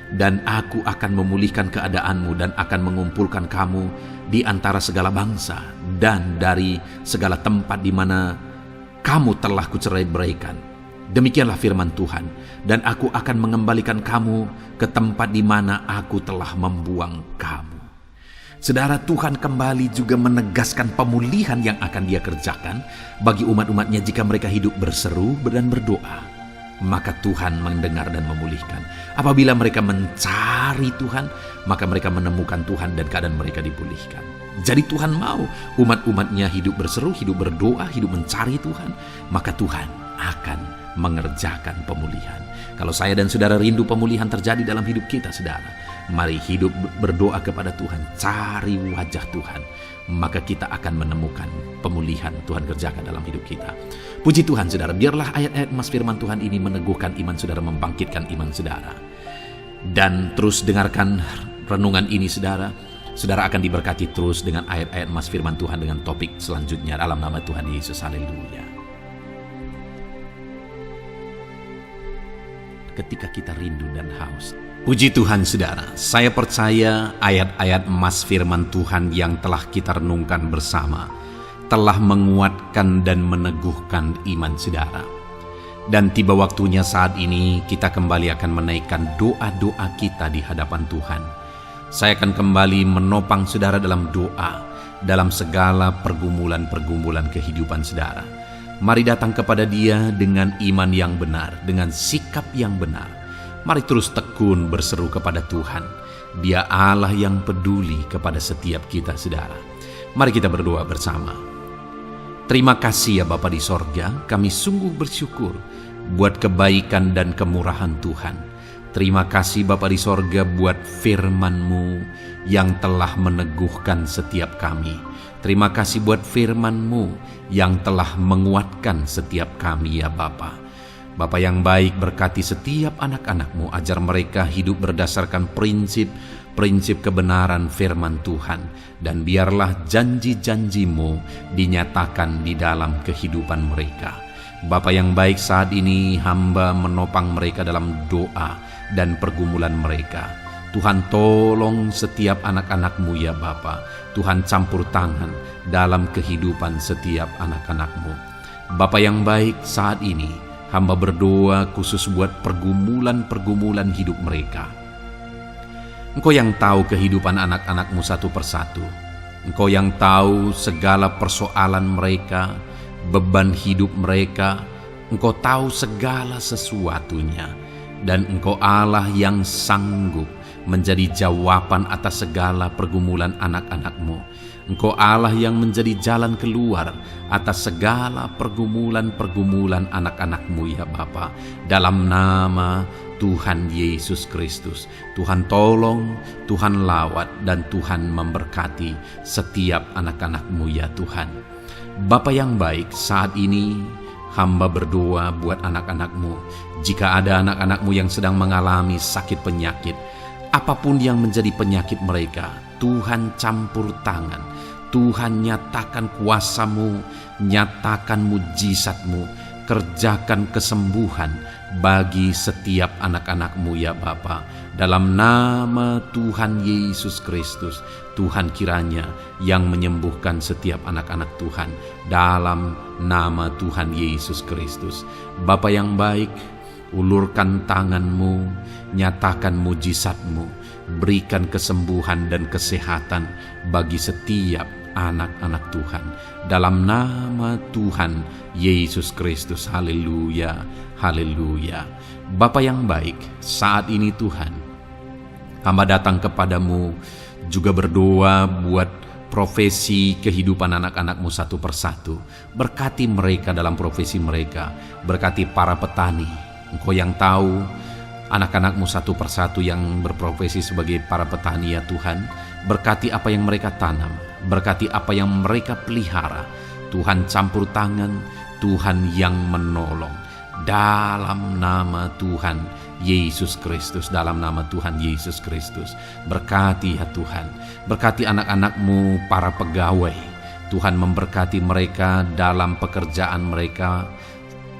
Dan aku akan memulihkan keadaanmu dan akan mengumpulkan kamu di antara segala bangsa dan dari segala tempat di mana kamu telah kucerai-beraikan. Demikianlah firman Tuhan. Dan aku akan mengembalikan kamu ke tempat di mana aku telah membuang kamu." Saudara, Tuhan kembali juga menegaskan pemulihan yang akan Dia kerjakan bagi umat-umatnya jika mereka hidup berseru dan berdoa. Maka Tuhan mendengar dan memulihkan. Apabila mereka mencari Tuhan, maka mereka menemukan Tuhan dan keadaan mereka dipulihkan. Jadi Tuhan mau umat-umatnya hidup berseru, hidup berdoa, hidup mencari Tuhan, maka Tuhan akan mengerjakan pemulihan. Kalau saya dan saudara rindu pemulihan terjadi dalam hidup kita, saudara, mari hidup berdoa kepada Tuhan, cari wajah Tuhan, maka kita akan menemukan pemulihan Tuhan kerjakan dalam hidup kita. Puji Tuhan, saudara, biarlah ayat-ayat emas firman Tuhan ini meneguhkan iman saudara, membangkitkan iman saudara. Dan terus dengarkan renungan ini, saudara. Saudara akan diberkati terus dengan ayat-ayat emas firman Tuhan dengan topik selanjutnya dalam nama Tuhan Yesus. Haleluya. Ketika kita rindu dan haus. Puji Tuhan, saudara, saya percaya ayat-ayat emas firman Tuhan yang telah kita renungkan bersama telah menguatkan dan meneguhkan iman saudara. Dan tiba waktunya saat ini kita kembali akan menaikkan doa-doa kita di hadapan Tuhan. Saya akan kembali menopang saudara dalam doa, dalam segala pergumulan-pergumulan kehidupan saudara. Mari datang kepada Dia dengan iman yang benar, dengan sikap yang benar. Mari terus tekun berseru kepada Tuhan. Dia Allah yang peduli kepada setiap kita, saudara. Mari kita berdoa bersama. Terima kasih ya Bapa di sorga, kami sungguh bersyukur buat kebaikan dan kemurahan Tuhan. Terima kasih Bapa di sorga buat firman-Mu yang telah meneguhkan setiap kami. Terima kasih buat firman-Mu yang telah menguatkan setiap kami ya Bapa. Bapa yang baik, berkati setiap anak-anak-Mu, ajar mereka hidup berdasarkan prinsip kebenaran firman Tuhan, dan biarlah janji-janji-Mu dinyatakan di dalam kehidupan mereka. Bapa yang baik, saat ini hamba menopang mereka dalam doa dan pergumulan mereka. Tuhan, tolong setiap anak-anak-Mu ya Bapa. Tuhan, campur tangan dalam kehidupan setiap anak-anak-Mu. Bapa yang baik, saat ini hamba berdoa khusus buat pergumulan-pergumulan hidup mereka. Engkau yang tahu kehidupan anak-anak-Mu satu persatu. Engkau yang tahu segala persoalan mereka, beban hidup mereka. Engkau tahu segala sesuatunya. Dan Engkau Allah yang sanggup menjadi jawaban atas segala pergumulan anak-anak-Mu. Engkau Allah yang menjadi jalan keluar atas segala pergumulan-pergumulan anak-anak-Mu ya Bapa. Dalam nama Tuhan Yesus Kristus, Tuhan tolong, Tuhan lawat, dan Tuhan memberkati setiap anak-anak-Mu ya Tuhan. Bapa yang baik, saat ini hamba berdoa buat anak-anak-Mu. Jika ada anak-anak-Mu yang sedang mengalami sakit penyakit, apapun yang menjadi penyakit mereka, Tuhan campur tangan. Tuhan nyatakan kuasa-Mu, nyatakan mujizat-Mu, kerjakan kesembuhan bagi setiap anak-anak-Mu ya Bapa. Dalam nama Tuhan Yesus Kristus, Tuhan kiranya yang menyembuhkan setiap anak-anak Tuhan. Dalam nama Tuhan Yesus Kristus. Bapa yang baik, ulurkan tangan-Mu, nyatakan mujizat-Mu, berikan kesembuhan dan kesehatan bagi setiap anak-anak Tuhan. Dalam nama Tuhan Yesus Kristus, haleluya, haleluya. Bapa yang baik, saat ini Tuhan, hamba datang kepadamu juga berdoa buat profesi kehidupan anak-anakmu satu persatu. Berkati mereka dalam profesi mereka, berkati para petani. Engkau yang tahu anak-anakmu satu persatu yang berprofesi sebagai para petani ya Tuhan. Berkati apa yang mereka tanam, berkati apa yang mereka pelihara. Tuhan campur tangan, Tuhan yang menolong. Dalam nama Tuhan Yesus Kristus, dalam nama Tuhan Yesus Kristus. Berkati ya Tuhan, berkati anak-anakmu para pegawai. Tuhan memberkati mereka dalam pekerjaan mereka,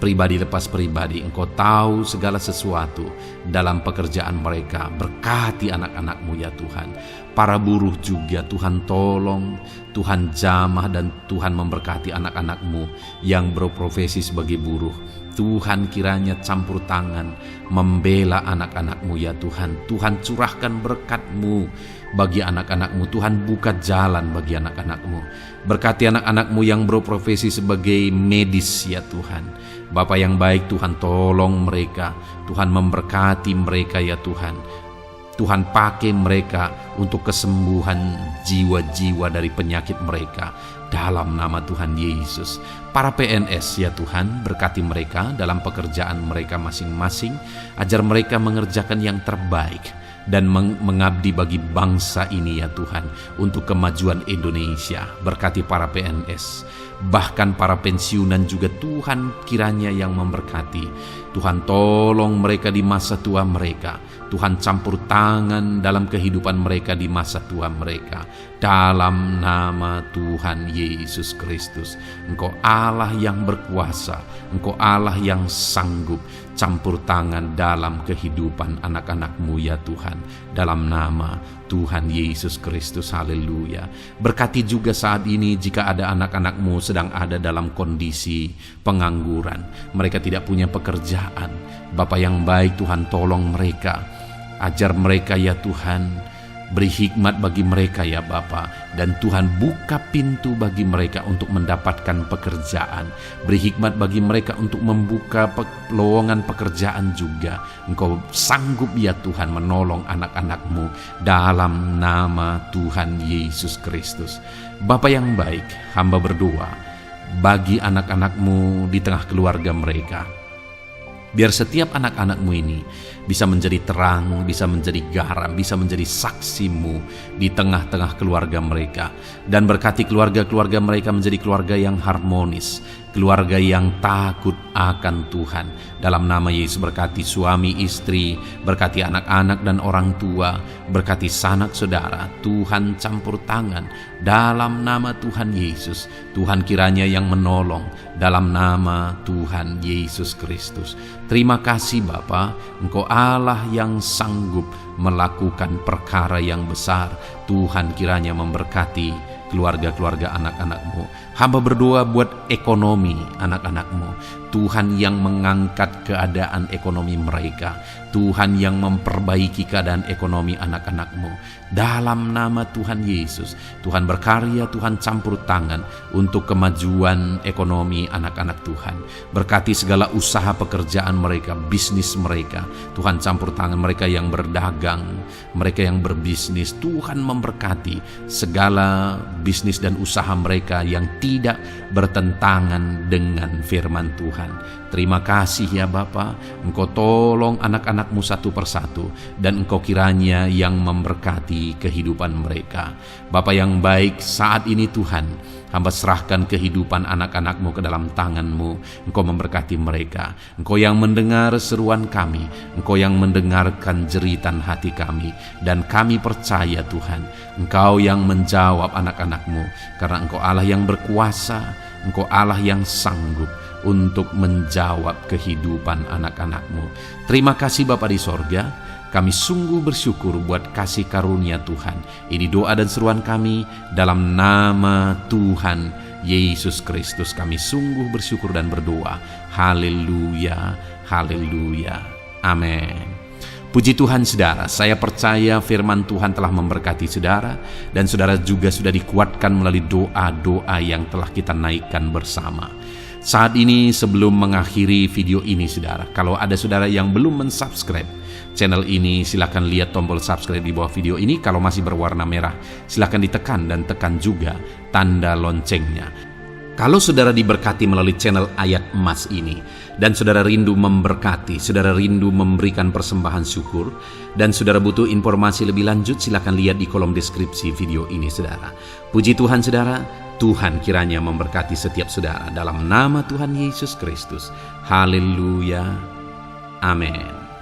pribadi lepas pribadi. Engkau tahu segala sesuatu dalam pekerjaan mereka. Berkati anak-anakmu ya Tuhan. Para buruh juga Tuhan tolong, Tuhan jamah, dan Tuhan memberkati anak-anakmu yang berprofesi sebagai buruh. Tuhan kiranya campur tangan membela anak-anakmu ya Tuhan. Tuhan curahkan berkat-Mu bagi anak-anakmu. Tuhan buka jalan bagi anak-anakmu. Berkati anak-anakmu yang berprofesi sebagai medis ya Tuhan. Bapa yang baik, Tuhan tolong mereka. Tuhan memberkati mereka ya Tuhan. Tuhan pakai mereka untuk kesembuhan jiwa-jiwa dari penyakit mereka. Dalam nama Tuhan Yesus. Para PNS ya Tuhan, berkati mereka dalam pekerjaan mereka masing-masing. Ajar mereka mengerjakan yang terbaik dan mengabdi bagi bangsa ini ya Tuhan, untuk kemajuan Indonesia. Berkati para PNS, bahkan para pensiunan juga Tuhan kiranya yang memberkati. Tuhan tolong mereka di masa tua mereka. Tuhan campur tangan dalam kehidupan mereka di masa tua mereka. Dalam nama Tuhan Yesus Kristus. Engkau Allah yang berkuasa, Engkau Allah yang sanggup. Campur tangan dalam kehidupan anak-anakmu ya Tuhan. Dalam nama Tuhan Yesus Kristus, haleluya. Berkati juga saat ini jika ada anak-anakmu sedang ada dalam kondisi pengangguran. Mereka tidak punya pekerjaan. Bapa yang baik, Tuhan tolong mereka. Ajar mereka ya Tuhan. Beri hikmat bagi mereka ya Bapa. Dan Tuhan buka pintu bagi mereka untuk mendapatkan pekerjaan. Beri hikmat bagi mereka untuk membuka lowongan pekerjaan juga. Engkau sanggup ya Tuhan menolong anak-anakmu dalam nama Tuhan Yesus Kristus. Bapa yang baik, hamba berdoa bagi anak-anakmu di tengah keluarga mereka. Biar setiap anak-anakmu ini bisa menjadi terang, bisa menjadi garam, bisa menjadi saksimu di tengah-tengah keluarga mereka. Dan berkati keluarga-keluarga mereka menjadi keluarga yang harmonis, keluarga yang takut akan Tuhan. Dalam nama Yesus, berkati suami istri, berkati anak-anak dan orang tua, berkati sanak saudara. Tuhan campur tangan dalam nama Tuhan Yesus. Tuhan kiranya yang menolong dalam nama Tuhan Yesus Kristus. Terima kasih Bapa, Engkau Allah yang sanggup melakukan perkara yang besar. Tuhan kiranya memberkati keluarga-keluarga anak-anakmu. Hamba berdoa buat ekonomi anak-anakmu. Tuhan yang mengangkat keadaan ekonomi mereka. Tuhan yang memperbaiki keadaan ekonomi anak-anakmu. Dalam nama Tuhan Yesus, Tuhan berkarya, Tuhan campur tangan untuk kemajuan ekonomi anak-anak Tuhan. Berkati segala usaha pekerjaan mereka, bisnis mereka. Tuhan campur tangan mereka yang berdagang, mereka yang berbisnis. Tuhan memberkati segala bisnis dan usaha mereka yang tidak bertentangan dengan firman Tuhan. Terima kasih ya Bapa, Engkau tolong anak-anakmu satu persatu, dan Engkau kiranya yang memberkati kehidupan mereka. Bapa yang baik, saat ini Tuhan, hamba serahkan kehidupan anak-anakmu ke dalam tangan-Mu. Engkau memberkati mereka. Engkau yang mendengar seruan kami, Engkau yang mendengarkan jeritan hati kami, dan kami percaya Tuhan, Engkau yang menjawab anak-anakmu, karena Engkau Allah yang berkuasa, Engkau Allah yang sanggup untuk menjawab kehidupan anak-anakmu. Terima kasih Bapa di sorga. Kami sungguh bersyukur buat kasih karunia Tuhan. Ini doa dan seruan kami dalam nama Tuhan Yesus Kristus. Kami sungguh bersyukur dan berdoa. Haleluya, haleluya, amin. Puji Tuhan saudara, saya percaya firman Tuhan telah memberkati saudara dan saudara juga sudah dikuatkan melalui doa-doa yang telah kita naikkan bersama. Saat ini sebelum mengakhiri video ini saudara, kalau ada saudara yang belum mensubscribe channel ini, silakan lihat tombol subscribe di bawah video ini. Kalau masih berwarna merah, silakan ditekan dan tekan juga tanda loncengnya. Kalau saudara diberkati melalui channel Ayat Emas ini, dan saudara rindu memberkati, saudara rindu memberikan persembahan syukur, dan saudara butuh informasi lebih lanjut, silakan lihat di kolom deskripsi video ini saudara. Puji Tuhan saudara, Tuhan kiranya memberkati setiap saudara dalam nama Tuhan Yesus Kristus. Haleluya. Amin.